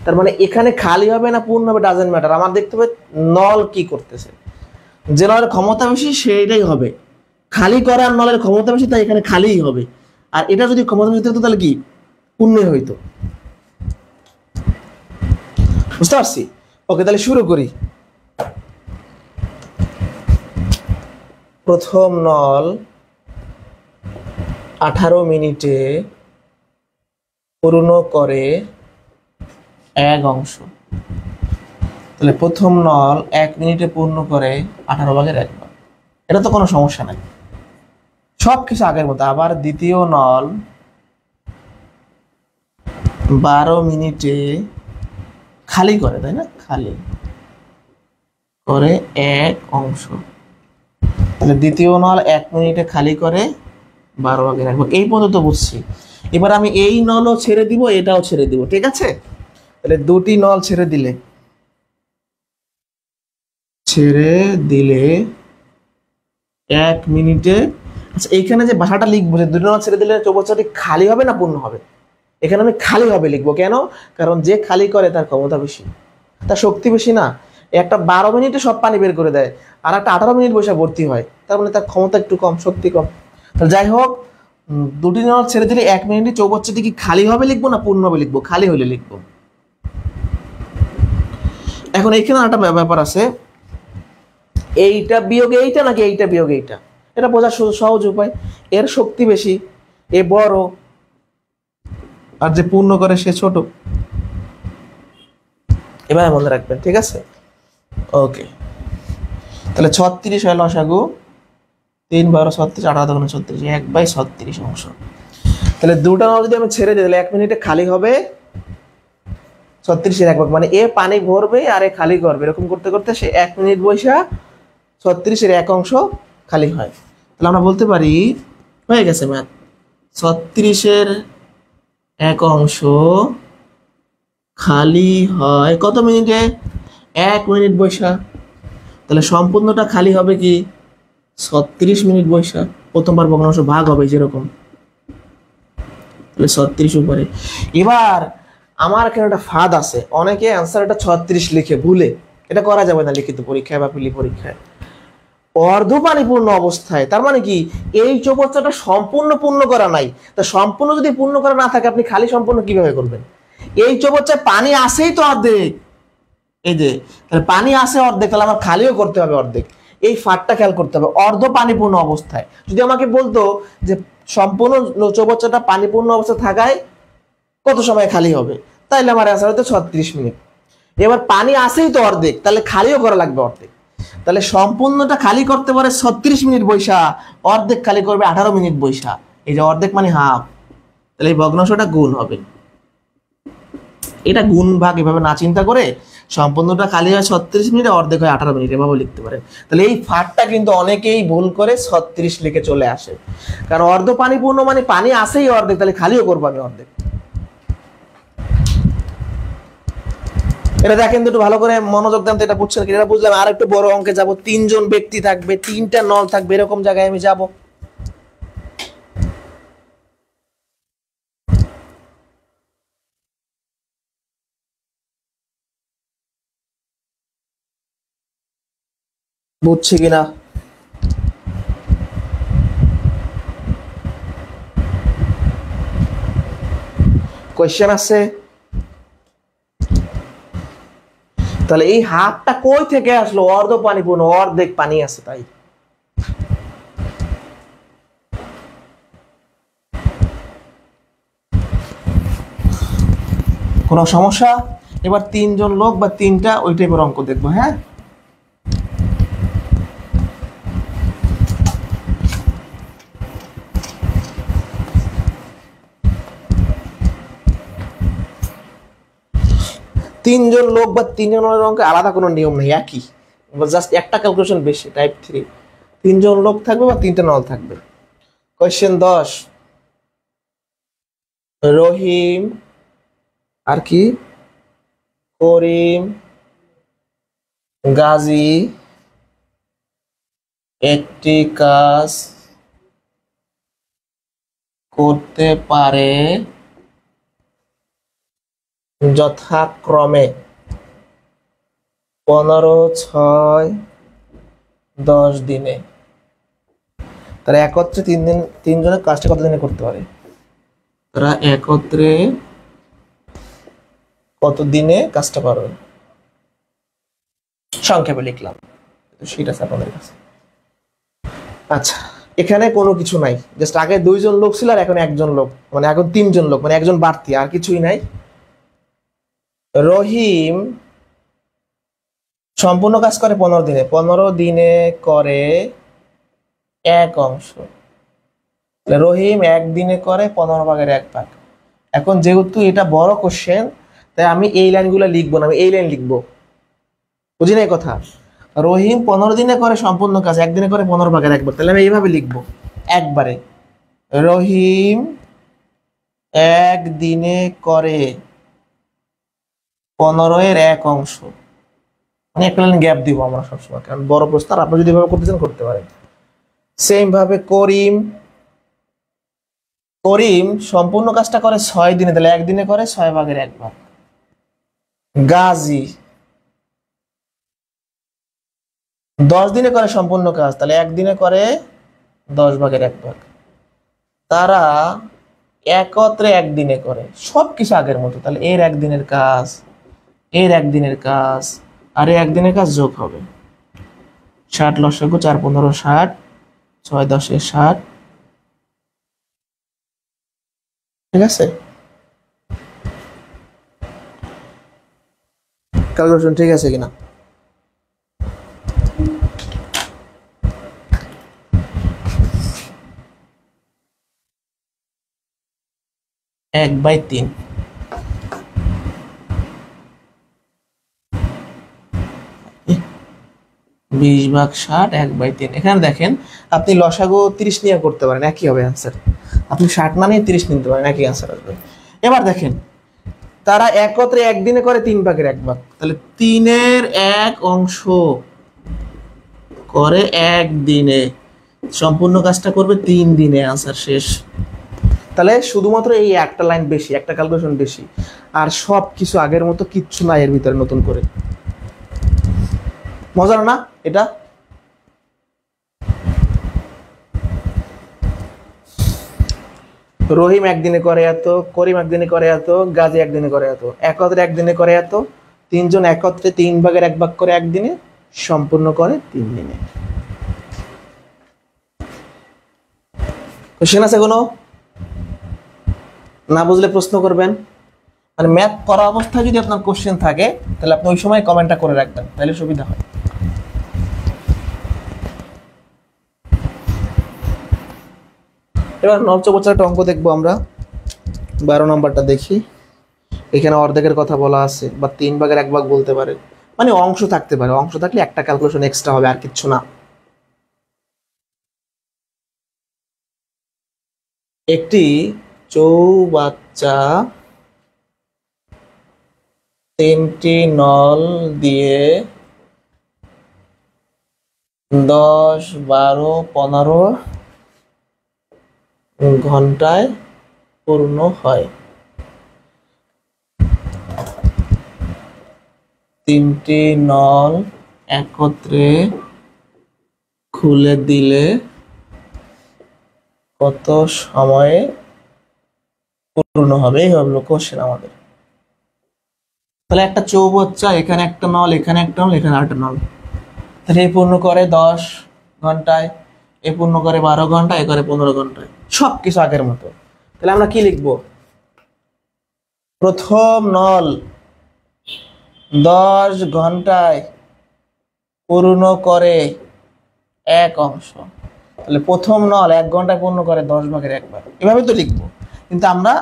তার মানে এখানে খালি হবে না পূর্ণ হবে ডাজেন্ট ম্যাটার, আমার দেখতে হবে নল কি করতেছে। যে নলের ক্ষমতা বেশি সেইটাই হবে খালি করে, আর নলের ক্ষমতা বেশি তাই এখানে খালিই হবে। আর এটা যদি ক্ষমতা বেশি হতো তাহলে কি পূর্ণ হইতো। বুঝতে পারছি? ওকে, তাহলে শুরু করি। প্রথম নল 18 মিনিটে পূর্ণ করে 1 তাহলে প্রথম নল 1 মিনিটে পূর্ণ করে 18/1। এটা তো কোনো সমস্যা নাই, সবকিছু আগের মতো। আবার দ্বিতীয় নল 12 মিনিটে খালি করে, তাই না? খালি করে 1। তাহলে দ্বিতীয় নল 1 মিনিটে খালি করে 12/1 এই পর্যন্ত বুঝছি। এবার আমি এই নলও ছেড়ে দিব, এটাও ছেড়ে দিব, ঠিক আছে? তাহলে দুটি নল ছেড়ে দিলে 1 মিনিটে, আচ্ছা এইখানে যে ভাষাটা লিখবো যে দুটি নল ছেড়ে দিলে চৌবাচ্চাটি খালি হবে না পূর্ণ হবে, এখানে আমি খালি হবে লিখবো। কেন? কারণ যে খালি করে তার ক্ষমতা বেশি, তার শক্তি বেশি না। একটা 12 মিনিটে সব পানি বের করে দেয়, আর একটা 18 মিনিট বসে ভর্তি হয়, তার মানে তার ক্ষমতা একটু কম, শক্তি কম। তাহলে যাই হোক, দুটি নল ছেড়ে দিলে 1 মিনিটে চৌবাচ্চাটি কি খালি হবে লিখবো না পূর্ণ হবে লিখবো? খালি হলে লিখবো। এখন এইখানে একটা ব্যাপার আছে, এইটা বিয়োগ এইটা নাকি এইটা বিয়োগ এইটা, এটা বোঝার সহজ উপায়। এর শক্তি বেশি, এ বড়, আর যে পূর্ণ করে সে ছোট। এবার মনে রাখবেন, ঠিক আছে? ওকে, তাহলে 36 হয় লসাগু, 3 12 36, 18 দুগুণে 36, 1/36 অংশ। তাহলে দুটা নল যদি আমি ছেড়ে দিই তাহলে 1 মিনিটে খালি হবে 36 এর 1 ভাগ, মানে এ পানি ভরবে আর এ খালি করবে, এরকম করতে করতে সে 1 মিনিট বৈশা 36 এর 1 অংশ খালি হয়। তাহলে আমরা বলতে পারি হয়ে গেছে ম্যাথ, 36 এর 1 অংশ খালি হয় কত মিনিটে? 1 মিনিট বৈশা। তাহলে সম্পূর্ণটা খালি হবে কি 36 মিনিট বৈশা। প্রথমবার ভগ্নাংশ ভাগ হবে যেরকম, তাহলে 36 উপরে। এবার আমার এখানে একটা ফাঁদ আছে, অনেকে অ্যান্সার এটা 36 লিখে ভুলে, এটা করা যাবে না লিখিত পরীক্ষায় বা পিলি পরীক্ষায়। অর্ধ পানিপূর্ণ অবস্থায়, তার মানে কি এই চৌবাচ্চাটা সম্পূর্ণ পূর্ণ করা নাই, তা সম্পূর্ণ যদি পূর্ণ করা না থাকে আপনি খালি সম্পূর্ণ কিভাবে করবেন? এই চৌবাচ্চায় পানি আসেই তো অর্ধেক, এই যে তাহলে পানি আসে অর্ধেক, তাহলে আমার খালিও করতে হবে অর্ধেক। এই ফাঁকটা খেয়াল করতে হবে। অর্ধ পানিপূর্ণ অবস্থায় যদি আমাকে বলতো যে সম্পূর্ণ চৌবাচ্চাটা পানিপূর্ণ অবস্থা থাকায় কত সময় খালি হবে, তাইলে আমার অ্যান্সার হতো 36 মিনিট। এবার পানি আসেই তো অর্ধেক, তাহলে খালিও করা লাগবে অর্ধেক। তাহলে সম্পূর্ণটা খালি করতে পারে 36 মিনিট বৈশা, অর্ধেক খালি করবে 18 মিনিট বৈশা। এই যে অর্ধেক মানে হাফ, তাহলে এই ভগ্নাংশটা গুণ হবে। এটা গুণ ভাগ এভাবে না চিন্তা করে সম্পূর্ণটা খালি হয় 36 মিনিটে, অর্ধেক হয় 18 মিনিট, এভাবে লিখতে পারেন। তাহলে এই ফাঁকটা কিন্তু অনেকেই ভুল করে 36 লিখে চলে আসে, কারণ অর্ধ পানিপূর্ণ মানে পানি আসেই অর্ধেক, তাহলে খালিও করবো আমি অর্ধেক। এটা দেখেন তো একটু ভালো করে মনোযোগ দেন তো, এটা বুঝছেন কি? এটা বুঝলাম। আর একটু বড় অঙ্কে যাব, 3 জন ব্যক্তি থাকবে, 3টা নল থাকবে, এরকম জায়গায় আমি যাব। বুঝছি কিনা? কোয়েশ্চেন আছে? তাহলে এই হাফটা কই থেকে আসলো? অর্ধ পানিপূর্ণ, অর্ধেক পানি আছে তাই। কোনো সমস্যা? এবার 3 জন লোক বা 3টা ওই টাইপের অঙ্ক দেখবো। হ্যাঁ, তিনজন লোক বা 3 জনের অঙ্কে আলাদা কোনো নিয়ম নেই, একই, জাস্ট একটা ক্যালকুলেশন বেশি, টাইপ 3। 3 জন লোক থাকবে বা 3টা নল থাকবে। কোয়েশ্চেন 10, রহিম আর কি করিম গাজী একটি কাজ করতে পারে যথাক্রমে 15, 6, 10 দিনে। তারা একত্রে 3 জনের কাজটা কত দিনে করতে পারে? তারা একত্রে কত দিনে কাজটা পারবে? সংক্ষেপে লিখলাম, সেটা আছে আপনাদের কাছে। আচ্ছা, এখানে কোনো কিছু নাই, জাস্ট আগে 2 জন লোক ছিল আর এখন 1 জন লোক, মানে এখন 3 জন লোক, মানে 1 জন বাড়তি, আর কিছুই নাই। রহিম সম্পূর্ণ কাজ করে 15 দিনে, 15 দিনে করে 1 অংশ। রহিম 1 দিনে করে 15/1 ভাগ। এখন যেহেতু এটা বড় কোশ্চেন, তাই আমি এই লাইনগুলো লিখবো না, আমি এই লাইন লিখবো। বুঝি না এই কথা? রহিম 15 দিনে করে সম্পূর্ণ কাজ, 1 দিনে করে 15/1 ভাগ, তাহলে আমি এইভাবে লিখবো একবারে। রহিম একদিনে করে 15 মানে একটা লাইন গ্যাপ দিব আমরা সবসময়, কারণ বড় প্রশ্ন, আর আপনি যদি এভাবে করতে চান করতে পারেন। সেম ভাবে করিম করিম সম্পূর্ণ কাজটা করে 6 দিনে, তাহলে একদিনে করে 6/1 গাজী 10 দিনে করে সম্পূর্ণ কাজ, তাহলে একদিনে করে 10/1 তারা একত্রে একদিনে করে, সবকিছু আগের মতো, তাহলে এর একদিনের কাজ, এর একদিনের কাজ আর এর একদিনের কাজ যোগ হবে। 60 লসাগু 4 15 60, 6 10 60, ঠিক আছে? ক্যালকুলেশন ঠিক আছে কিনা? এক বাই 3, বিশ ভাগ 60 1/3। এখানে দেখেন আপনি লসাগু 30 নিয়ে করতে পারেন, একই হবে অ্যান্সার। আপনি 60 না নিয়ে 30 নিতে পারেন, একই অ্যান্সার আসবে। এবার দেখেন তারা একত্রে একদিনে করে 3/1, তাহলে 3/1 করে একদিনে, সম্পূর্ণ কাজটা করবে 3 দিনে, আনসার শেষ। তাহলে শুধুমাত্র এই একটা লাইন বেশি, একটা ক্যালকুলেশন বেশি, আর সব কিছু আগের মতো, কিচ্ছু নাই এর ভিতরে নতুন করে। মজার না এটা? রহিম একদিনে করে এত, করিম একদিনে করে এত, গাজী একদিনে করে এত, একত্রে একদিনে করে এত, 3 জন একত্রে 3/1 করে একদিনে, সম্পূর্ণ করে 3 দিনে। কোশ্চেন আছে কোনো? না বুঝলে প্রশ্ন করবেন। মানে ম্যাথ করা অবস্থায় যদি আপনার কোশ্চেন থাকে তাহলে আপনি ওই সময় কমেন্টটা করে রাখবেন, তাহলে সুবিধা হয়। এবার 9 একটা অঙ্ক দেখবো আমরা, 12 নম্বরটা দেখি। এখানে অর্ধেকের কথা বলা আছে, বা 3/1 বলতে পারে, মানে অংশ থাকতে পারে, অংশ থাকলে একটা ক্যালকুলেশন এক্সট্রা হবে, আর কিচ্ছু না। একটি চৌবাচ্চা 3টি নল দিয়ে 10 12 15 ঘন্টায় পূর্ণ হয়। 3টি নল একত্রে খুলে দিলে কত সময়ে পূর্ণ হবে? এই হলো কোশ্চেন আমাদের। তাহলে একটা চৌবাচ্চা, এখানে একটা নল, এখানে একটা নল, এখানে আরেকটা নল, তাহলে এই পূর্ণ করে 10 ঘন্টায়, এ পূর্ণ করে 12 ঘন্টায়, এ করে 15 ঘন্টায়, সব কিছু আগের মতো। তাহলে আমরা কি লিখবো? প্রথম নল 10 ঘন্টায় পূর্ণ করে 1 তাহলে প্রথম নল 1 ঘন্টায় পূর্ণ করে 10/1, এভাবে তো লিখবো। কিন্তু আমরা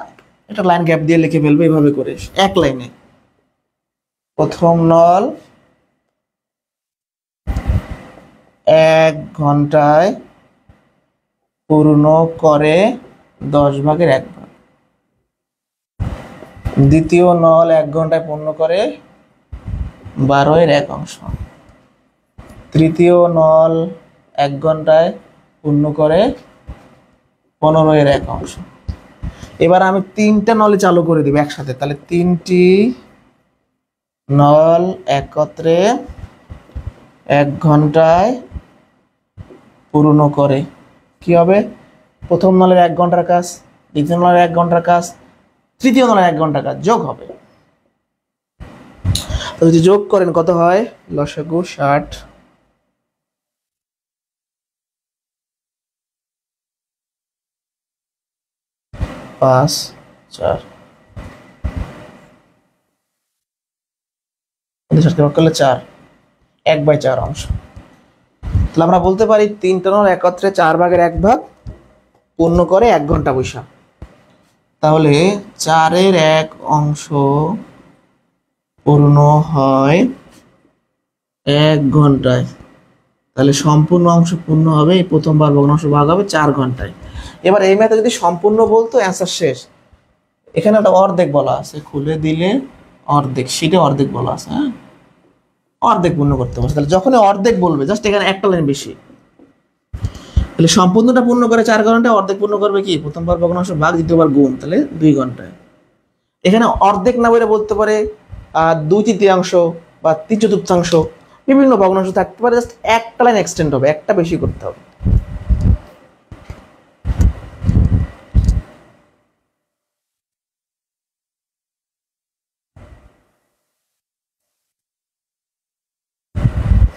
একটা লাইন গ্যাপ দিয়ে লিখে ফেলবো এভাবে করে, এক লাইনে। প্রথম নল 1 ঘন্টায় পূর্ণ করে 10/1, দ্বিতীয় নল 1 ঘন্টায় পূর্ণ করে 12/1, তৃতীয় নল 1 ঘন্টায় পূর্ণ করে 15/1। এবার আমি 3টা নলে চালু করে দিব একসাথে, তাহলে 3টি নল একত্রে 1 ঘন্টায় পূর্ণ করে, কি হবে? প্রথম নলের 1 ঘন্টার কাজ, দ্বিতীয় নলের 1 ঘন্টার কাজ, তৃতীয় নলের 1 ঘন্টার কাজ, যোগ হবে। তো যদি যোগ করেন কত হয়? লসাগু 60, পাঁচ 4, করলে 4, 1/4। তাহলে আমরা বলতে পারি 3টা নল একত্রে 4/1 পূর্ণ করে 1 ঘন্টা বৈশা। তাহলে 4/1 পূর্ণ হয় 1 ঘন্টায়, তাহলে সম্পূর্ণ অংশ পূর্ণ হবে, এই প্রথমবার ভগ্নাংশ ভাগ হবে 4 ঘন্টায়। এবার এই ম্যাথে যদি সম্পূর্ণ বলতো অ্যান্সার শেষ। এখানে একটা অর্ধেক বলা আছে, খুলে দিলে অর্ধেক, শীটে অর্ধেক বলা আছে, হ্যাঁ অর্ধেক পূর্ণ করতে পারছে। তাহলে যখনই অর্ধেক বলবে জাস্ট এখানে একটা লাইন বেশি। তাহলে সম্পূর্ণটা পূর্ণ করে 4 ঘন্টায়, অর্ধেক পূর্ণ করবে কি প্রথমবার ভগ্নাংশ ভাগ দ্বিতীয়বার গুণ, তাহলে 2 ঘন্টায়। এখানে অর্ধেক না বলে বলতে পারে 2/3 বা 3/4, বিভিন্ন ভগ্নাংশ থাকতে পারে, জাস্ট একটা লাইন এক্সটেন্ড হবে, একটা বেশি করতে হবে।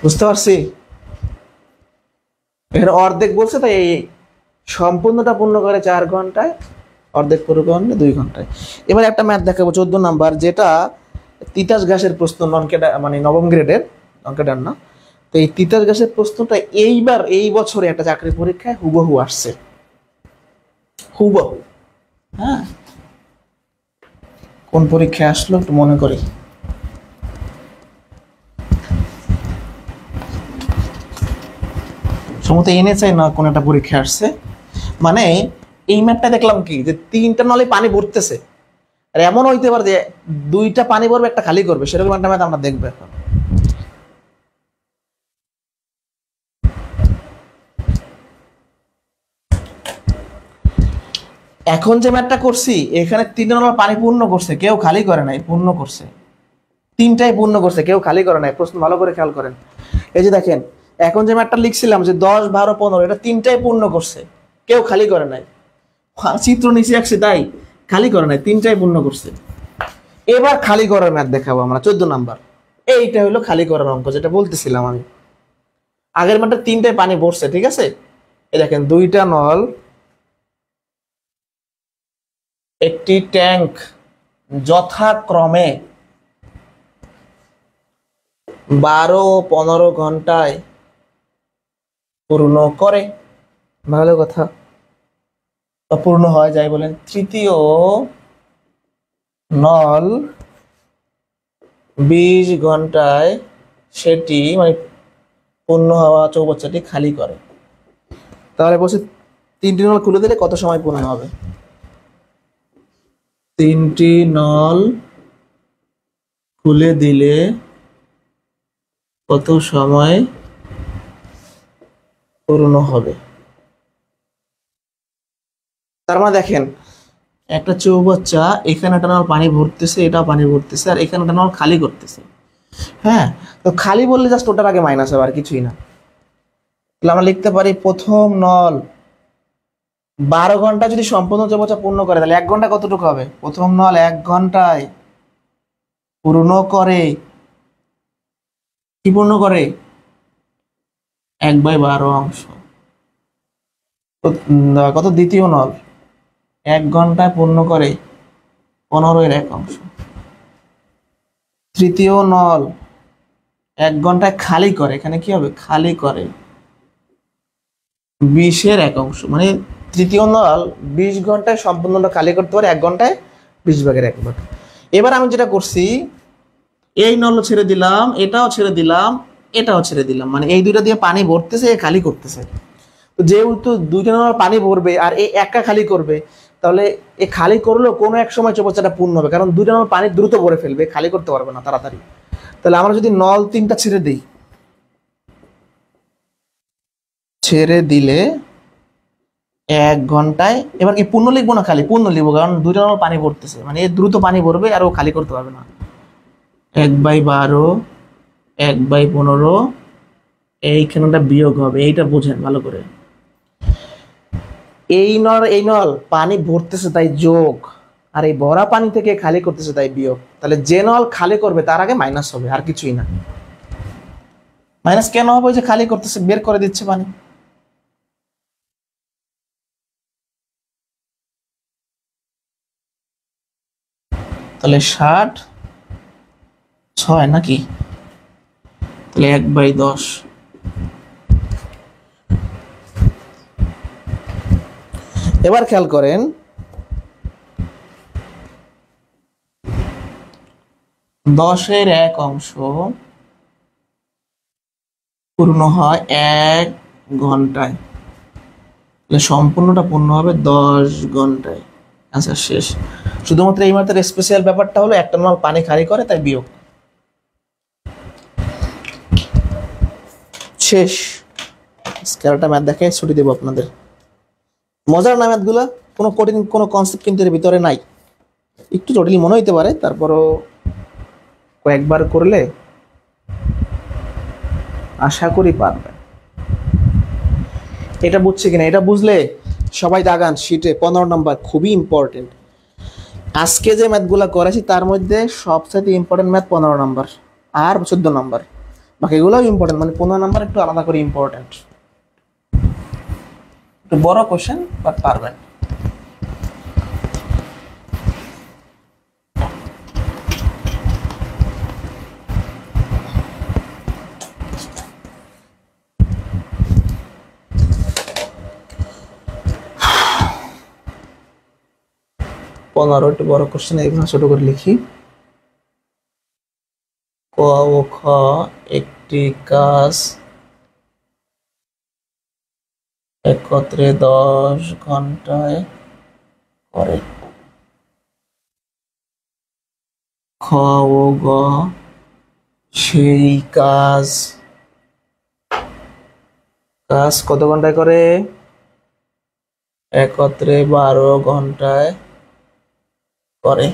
বুঝতে পারছি? এখানে অর্ধেক বলছে, তাই এই সম্পূর্ণটা পূর্ণ করে 4 ঘন্টায়, অর্ধেক পূর্ণ করে 2 ঘন্টায়। এবার একটা ম্যাথ দেখাবো 14 নাম্বার, যেটা তিতাস ঘাসের প্রশ্ন, নন ক্যাডার মানে নবম গ্রেডের, নন ক্যাডার না। তো এই তিতাস ঘাসের প্রশ্নটা এইবার এই বছরে একটা চাকরি পরীক্ষায় হুবহু আসছে, হুবহু। হ্যাঁ, কোন পরীক্ষায় আসলো একটু মনে করি। সম্ভবত এনএসআই না কোন একটা পরীক্ষা আসছে। মানে এই ম্যাপটা দেখলাম কি, যে 3টা নলে পানি ভরতেছে, আর এমন হইতে পারে যে 2টা পানি ভরবে, একটা খালি করবে, সেরকম একটা ম্যাথ আমরা দেখবো এখন। এখন যে ম্যাথটা করছি, এখানে 3টা নল পানি পূর্ণ করছে, কেউ খালি করে নাই, পূর্ণ করছে। 3টাই পূর্ণ করছে, কেউ খালি করে নাই। প্রশ্ন ভালো করে খেয়াল করেন। এই যে দেখেন, এখন যে ম্যাথটা লিখছিলাম যে 10, 12, 15, এটা 3টাই পূর্ণ করছে, কেউ খালি করে নাই। চিত্র নিচে আসছে তাই খালি করে নাই, 3টাই পূর্ণ করছে। এবার খালি করার ম্যাথ দেখাবো আমরা 14 নাম্বার। এইটা হলো খালি করার অঙ্ক, যেটা বলতেছিলাম আমি। আগের ম্যাথটা 3টায় পানি ভরছে, ঠিক আছে। এই দেখেন 2টা নল, একটি ট্যাঙ্ক যথাক্রমে 12 ও 15 ঘন্টায় পূর্ণ করে। ভালো কথা, পূর্ণ হয় যাই বলেন। তৃতীয় নল 20 ঘন্টায় সেটি মানে পূর্ণ হওয়া চৌবাচ্চাটি খালি করে। তাহলে বলছি 3টি নল খুলে দিলে কত সময় পূর্ণ হবে? 3টি নল খুলে দিলে কত সময় পূর্ণ হবে? তার মানে দেখেন, একটা চৌবাচ্চা, এখানে একটা নল পানি ভরতেছে, এটা পানি ভরতেছে, আর এখানে একটা নল খালি করতেছে। হ্যাঁ, তো খালি বললে জাস্ট ওটার আগে মাইনাস হবে, আর কিছুই না। তাহলে আমরা লিখতে পারি প্রথম নল 12 ঘন্টা যদি সম্পূর্ণ চৌবাচ্চা পূর্ণ করে, তাহলে 1 ঘন্টা কতটুকু হবে? প্রথম নল 1 ঘন্টায় পূর্ণ করে, কি পূর্ণ করে? 1/12 অংশ। কত? দ্বিতীয় নল 1 ঘন্টায় পূর্ণ করে 15/1 অংশ। তৃতীয় নল 1 ঘন্টায় খালি করে, এখানে কি হবে? খালি করে 20/1 অংশ। মানে তৃতীয় নল 20 ঘন্টায় সম্পূর্ণটা খালি করতে পারে, 1 ঘন্টায় 20/1 ভাগ। এবার আমি যেটা করছি, এই নল ছেড়ে দিলাম, এটাও ছেড়ে দিলাম, এটাও ছেড়ে দিলাম, মানে এই দুইটা দিয়ে পানি ভরতেছে, খালি করতেছে। তো যেহেতু 2টা নল পানি ভরবে আর এই একটা খালি করবে, তাহলে এ খালি করলেও কোনো এক সময় চৌবাচ্চাটা পূর্ণ হবে, কারণ 2টা নল পানি দ্রুত ভরে ফেলবে, খালি করতে পারবে না তাড়াতাড়ি। তাহলে আমরা যদি নল 3টা ছেড়ে দিই, ছেড়ে দিলে 1 ঘন্টায়, এবার কি পূর্ণ লিখবো না খালি? পূর্ণ লিখবো, কারণ 2টা নল পানি ভরতেছে, মানে এ দ্রুত পানি ভরবে আর ও খালি করতে পারবে না। 1/12, 1/15, এইখানটা বিয়োগ হবে, এইটা বোঝেন ভালো করে। এই নল পানি ভরতেছে তাই যোগ, আর এই ভরা পানি থেকে খালি করতেছে তাই বিয়োগ। তাহলে যে নল খালি করবে তার আগে মাইনাস হবে, আর কিছুই না। মাইনাস কেন হবে? ওই যে খালি করতেছে, বের করে দিচ্ছে পানি। তাহলে 60/6 নাকি? তাহলে 1/10। এবার খেয়াল করেন, 10/1 অংশ পূর্ণ হয় 1 ঘন্টায়, তাহলে সম্পূর্ণটা পূর্ণ হবে 10 ঘন্টায়। আচ্ছা শেষ। শুধুমাত্র এই মাত্র স্পেশাল ব্যাপারটা হলো একটা নল পানি খালি করে, তাই বিয়োগ। শেষ। স্কেলটা ম্যাথ দেখে ছুটি দেবো আপনাদের। মজার না ম্যাথগুলো, কোনো কঠিন কোনো কনসেপ্ট কিন্তু এর ভিতরে নাই। একটু জটিল মনে হইতে পারে, তারপরও কয়েকবার করলে আশা করি পারবেন। এটা বুঝছে কিনা, এটা বুঝলে সবাই দাগান শিটে 15 নম্বর, খুবই ইম্পর্টেন্ট। আজকে যে ম্যাথগুলো করেছি তার মধ্যে সবচেয়ে ইম্পর্টেন্ট ম্যাথ 15 নম্বর আর 14 নম্বর, বাকিগুলোও ইম্পর্টেন্ট, মানে 15 নম্বর একটু আলাদা করে ইম্পর্টেন্ট। একটু বড় কোশ্চেন, বাট পারবেন। একটু বড় কোশ্চেন, এগুলো ছোট করে লিখি। ক ও খ একটি কাজ একত্রে 10 ঘন্টায় করে। খ ও গ সেই কাজ কত ঘন্টায় করে? একত্রে 12 ঘন্টায় করে।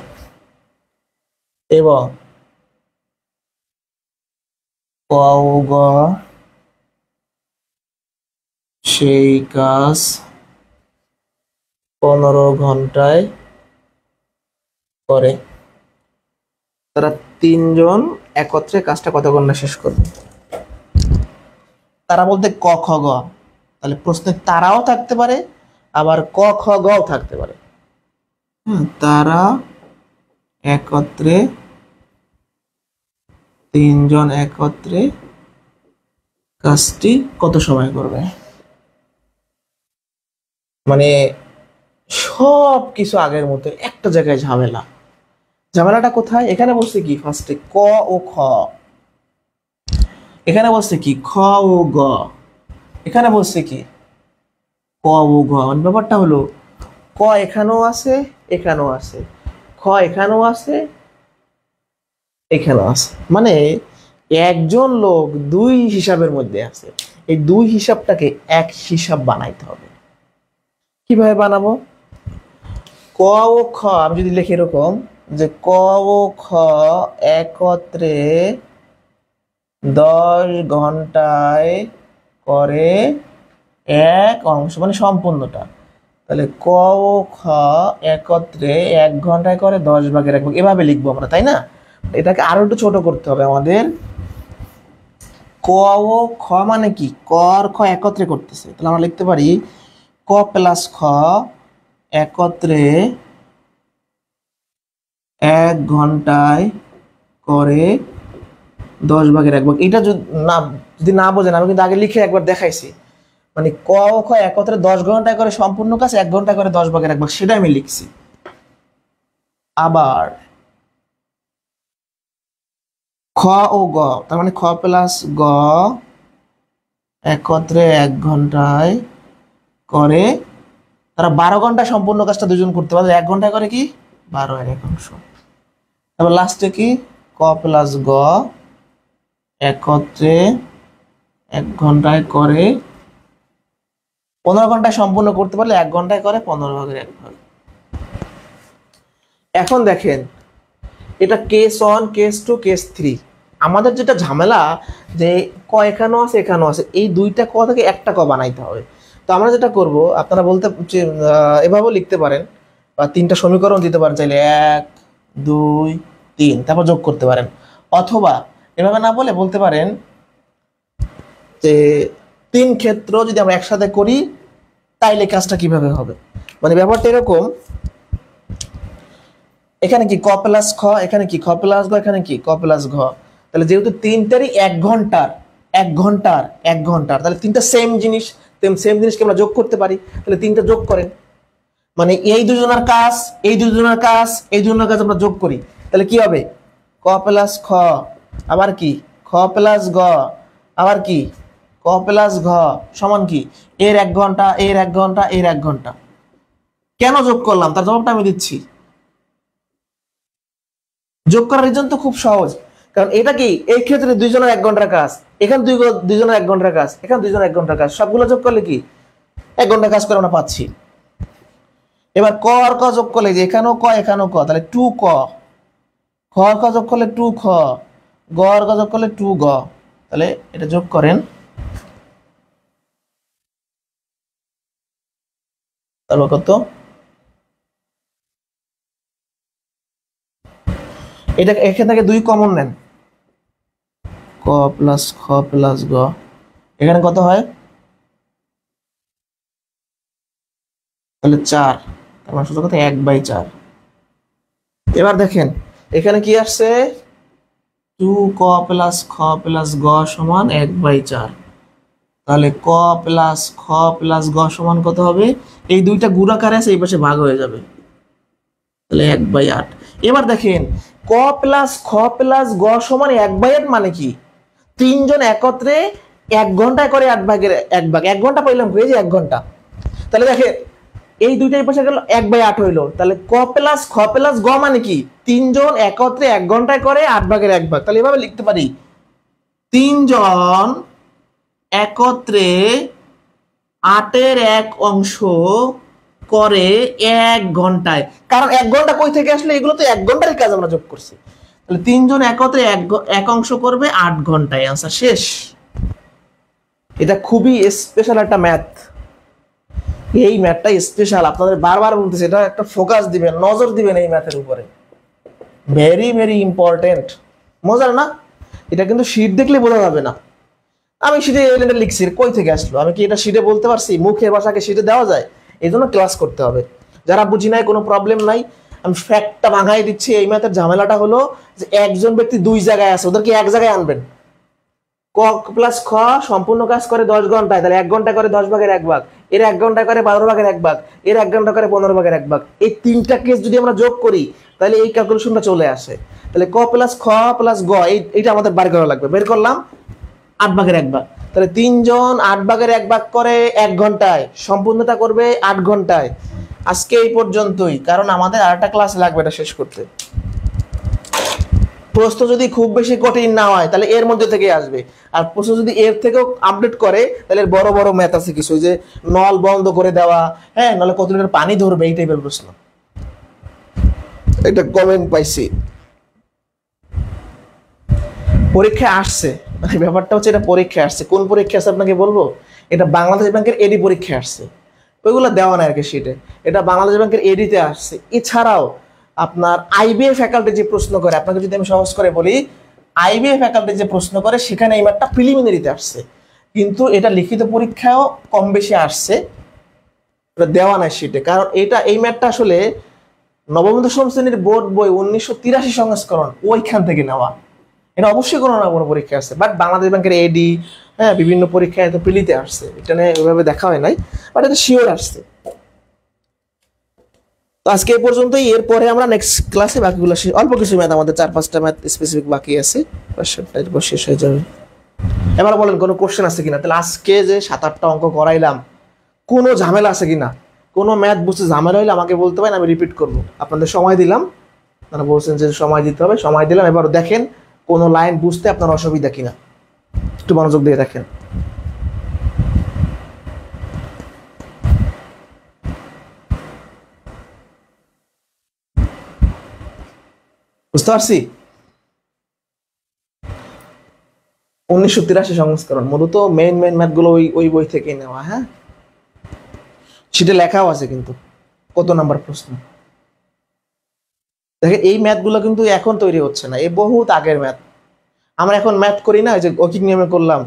এবং ক ও গ সেই কাজ 15 ঘন্টায় করে। তারা তিনজন একত্রে কাজটা কত ঘন্টা শেষ করবে? তারা বলতে ক খ গ, তাহলে প্রশ্নে তারাও থাকতে পারে, আবার ক খ গও থাকতে পারে। তারা একত্রে, তিনজন একত্রে কাজটি কত সময় করবে? মানে সব কিছু আগের মতো, একটা জায়গায় ঝামেলা। ঝামেলাটা কোথায়? এখানে বলছে কি ফার্স্টে ক ও খ, এখানে বলছে কি খ ও গ, এখানে বলছে কি ক ও ঘ। মানে ব্যাপারটা হলো ক এখানেও আছে, এখানেও আছে, খ এখানেও আছে, এখানেও আছে। মানে একজন লোক দুই হিসাবের মধ্যে আছে, এই দুই হিসাবটাকে এক হিসাব বানাইতে হবে। কিভাবে বানাবো? ক ও খ আমি যদি লিখি এরকম যে ক ও খ একত্রে 10 ঘন্টায় করে এক অংশ, মানে সম্পূর্ণটা। তাহলে ক ও খ একত্রে 1 ঘন্টায় করে 10/1 এভাবে লিখবো আমরা, তাই না? এটাকে আরো একটু ছোট করতে হবে আমাদের। ক ও খ মানে কি, ক আর খ একত্রে করতেছে, তাহলে আমরা লিখতে পারি ক প্লাস খ একত্রে 1 ঘন্টায় করে 10/1। এটা যদি না বোঝেন, আমি কিন্তু আগে লিখে একবার দেখাইছি। মানে ক ও খ একত্রে 10 ঘন্টায় করে সম্পূর্ণ কাজ 1 ঘন্টা করে 10/1, সেটা আমি লিখছি। আবার খ ও গ, তার মানে খ প্লাস গ একত্রে 1 ঘন্টায় করে, তারা 12 ঘন্টা সম্পূর্ণ কাজটা দুজন করতে পারে, 1 ঘন্টায় করে কি 12/1। তারপর লাস্টে কি ক প্লাস গ একত্রে 1 ঘন্টায় করে 15 ঘন্টায় সম্পূর্ণ করতে পারলে 1 ঘন্টায় করে 15/1। এখন দেখেন এটা কেস 1, কেস 2, কেস 3। আমাদের যেটা ঝামেলা যে ক এখানেও আছে, এখানেও আছে, এই দুইটা ক থেকে একটা ক বানাইতে হবে। তো আমরা যেটা করব, আপনারা বলতে এভাবেও লিখতে পারেন, বা 3টা সমীকরণ দিতে পারেন চাইলে, 1 2 3, তারপর যোগ করতে পারেন। অথবা এভাবে না বলতে পারেন যে 3 ক্ষেত্র যদি আমরা একসাথে করি তাইলে কাজটা কিভাবে হবে। মানে ব্যাপারটা এরকম, এখানে কি ক প্লাস খ, এখানে কি খ প্লাস গ, এখানে কি ক প্লাস ঘ। তাহলে যেহেতু তিনটারই 1 ঘন্টার, তাহলে 3টা সেম জিনিসকে আমরা যোগ করতে পারি। তাহলে 3টা যোগ করেন, মানে এই দুজনের কাজ, এই দুজনের কাজ, এই দুজনের কাজ আমরা যোগ করি, তাহলে কি হবে? ক প্লাস খ, আবার কি খ প্লাস গ, আবার কি ক প্লাস ঘ সমান কি এর 1 ঘন্টা, এর 1 ঘন্টা, এর 1 ঘন্টা। কেন যোগ করলাম তার জবাবটা আমি দিচ্ছি। যোগ করার রিজন তো খুব সহজ, কারণ এটা কি এই ক্ষেত্রে দুইজনের 1 ঘন্টার কাজ, এখানে দুইজনের 1 ঘন্টার কাজ, এখানে দুইজনের 1 ঘন্টার কাজ, সবগুলো যোগ করলে কি 1 ঘন্টা কাজ করে আমরা পাচ্ছি। এবার ক আর ক যোগ করলে যে এখানেও ক এখানেও ক, তাহলে 2 ক, খ আর ক যোগ করলে 2 খ, গ আর ক যোগ করলে 2 গ। তাহলে এটা যোগ করেন, তারপর কত, এটা এখান থেকে 2 কমন নেন, ক প্লাস খ প্লাস গ, এখানে কত হয় তাহলে 4, তার মানে সূত্র কত 1/4। এবার দেখেন এখানে কি আসছে 2 ক প্লাস খ প্লাস গ সমান 1/4। তাহলে ক প্লাস খ প্লাস গ সমান কত হবে, এই দুইটা গুণাকারে আছে এই পাশে ভাগ হয়ে যাবে, তাহলে 1/8। এবার দেখেন ক প্লাস খ প্লাস গ সমান 1/8 মানে কি তিনজন একত্রে 1 ঘন্টায় করে 8 ভাগের 1 ভাগ, 1 ঘন্টা পাইলাম হয়ে যে 1 ঘন্টা। তাহলে দেখেন এই দুইটাই পাশে গেল 1/8 হইলো, তাহলে ক প্লাস খ প্লাস গ মানে কি তিনজন একত্রে 1 ঘন্টায় করে 8 ভাগের 1 ভাগ। তাহলে এভাবে লিখতে পারি তিনজন একত্রে 8-এর 1 অংশ করে 1 ঘন্টায়, কারণ 1 ঘন্টা কই থেকে আসলে, এগুলো তো 1 ঘন্টার কাজ আমরা যোগ করছি। তাহলে তিনজন একত্রে 1 অংশ করবে 8 ঘন্টায়, आंसर শেষ। এটা খুবই স্পেশাল একটা ম্যাথ, এই ম্যাথটা স্পেশাল, আপনাদের বারবার বলতেছি এটা একটা ফোকাস দিবেন, নজর দিবেন এই ম্যাথের উপরে, ভেরি ভেরি ইম্পর্টেন্ট। মজার না? এটা কিন্তু শীট দেখলে বোঝা যাবে না। আমি শীটে এলিমেন্ট লিখছি, কই থেকে আসলো, আমি কি এটা শীটে বলতে পারছি? মুখের ভাষাকে শীটে দেওয়া যায়? এই জন্য ক্লাস করতে হবে। যারা বুঝি নাই কোনো প্রবলেম নাই, আমি ফ্যাক্টটা ভাঙাই দিচ্ছি। এই ম্যাথের ঝামেলাটা হলো যে একজন ব্যক্তি 2 জায়গায় আছে, ওদেরকে 1 জায়গায় আনবেন। ক প্লাস খ সম্পূর্ণ কাজ করে 10 ঘন্টায়, তাহলে 1 ঘন্টা করে 10 ভাগের 1 ভাগ, এর 1 ঘন্টা করে 12 ভাগের 1 ভাগ, এর 1 ঘন্টা করে 15 ভাগের 1 ভাগ। এই তিনটা কেস যদি আমরা যোগ করি তাহলে এই ক্যালকুলেশনটা চলে আসে। তাহলে ক প্লাস খ প্লাস গ এইটা আমাদের বের করা লাগবে। বের করলাম 8 ভাগের 1 ভাগ, তাহলে তিনজন 8 ভাগের 1 ভাগ করে 1 ঘন্টায়, সম্পূর্ণতা করবে 8 ঘন্টায়। আজকে এই পর্যন্তই, কারণ আমাদের আরেকটা ক্লাস লাগবে এটা শেষ করতে। প্রশ্ন যদি খুব বেশি কঠিন না হয় তাহলে এর মধ্যে থেকে আসবে, আর প্রশ্ন যদি এর থেকেও আপডেট করে তাহলে বড় বড় ম্যাথ আছে কিছু, যে নল বন্ধ করে দেওয়া, হ্যাঁ, নাহলে কত লিটার পানি ধরবে, এই টাইপের প্রশ্ন। এটা কমেন্ট পাইছি, পরীক্ষায় আসছে, মানে ব্যাপারটা হচ্ছে এটা পরীক্ষায় আসছে। কোন পরীক্ষা আসছে আপনাকে বলবো, এটা বাংলাদেশ ব্যাংকের এডি পরীক্ষায় আসছে, ওইগুলো দেওয়া নাই আর কি শীটে, এটা বাংলাদেশ ব্যাংকের এডিতে আসছে। এছাড়াও আপনার আইবিএ ফ্যাকাল্টি যে প্রশ্ন করে, আপনাকে যদি আমি সহজ করে বলি, আইবিএ ফ্যাকাল্টি যে প্রশ্ন করে সেখানে এই ম্যাথটা প্রিলিমিনারিতে আসছে, কিন্তু এটা লিখিত পরীক্ষায়ও কম বেশি আসছে, এটা দেওয়া নাই শীটে। কারণ এই ম্যাথটা আসলে নবম দশম শ্রেণীর বোর্ড বই 1983 সংস্করণ ওইখান থেকে নেওয়া, এটা অবশ্যই কোনো না কোনো পরীক্ষা আসছে। বাট বাংলাদেশ ব্যাংকের এডি, হ্যাঁ, বিভিন্ন পরীক্ষায় এত প্রিলিতে আসছে, এটা নিয়ে ওইভাবে দেখা হয় নাই, বাট এটা শিওর আসছে। তো আজকে এই পর্যন্তই, এরপরে আমরা নেক্সট ক্লাসে বাকিগুলো অল্প কিছু ম্যাথ, আমাদের 4-5টা ম্যাথ স্পেসিফিক বাকি আছে, এরপর শেষ হয়ে যাবে। এবার বলেন কোনো কোশ্চেন আছে কিনা? তাহলে আজকে যে 7-8টা অঙ্ক করাইলাম, কোনো ঝামেলা আছে কিনা? কোনো ম্যাথ বুঝতে ঝামেলা হইলে আমাকে বলতে পারেন, আমি রিপিট করবো। আপনাদের সময় দিলাম, আপনারা বলছেন যে সময় দিতে হবে, সময় দিলাম। এবার দেখেন কোনো লাইন বুঝতে আপনার অসুবিধা কিনা, একটু মনোযোগ দিয়ে দেখেন। বুঝতে পারছি? 1983 সংস্করণ, মূলত মেইন ম্যাথগুলো ওই বই থেকেই নেওয়া। হ্যাঁ, সেটা লেখাও আছে কিন্তু কত নাম্বার প্রশ্ন। দেখেন এই ম্যাথগুলো কিন্তু এখন তৈরি হচ্ছে না, এই বহুত আগের ম্যাথ। আমরা এখন ম্যাথ করি না, যে অকিক নিয়মে করলাম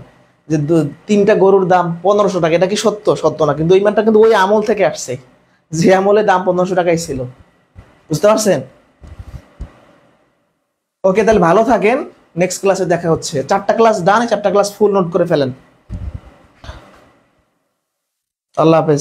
যে 3টা গরুর দাম 1500 টাকা, এটা কি সত্য? সত্য না, কিন্তু ওই ম্যাথটা কিন্তু ওই আমল থেকে আসছে, যে আমলে দাম 1500 টাকাই ছিল। বুঝতে পারছেন? ওকে, তাহলে ভালো থাকেন, নেক্সট ক্লাসে দেখা হচ্ছে। 4টা ক্লাস ডান, 4টা ক্লাস ফুল নোট করে ফেলেন। আল্লাহ হাফেজ।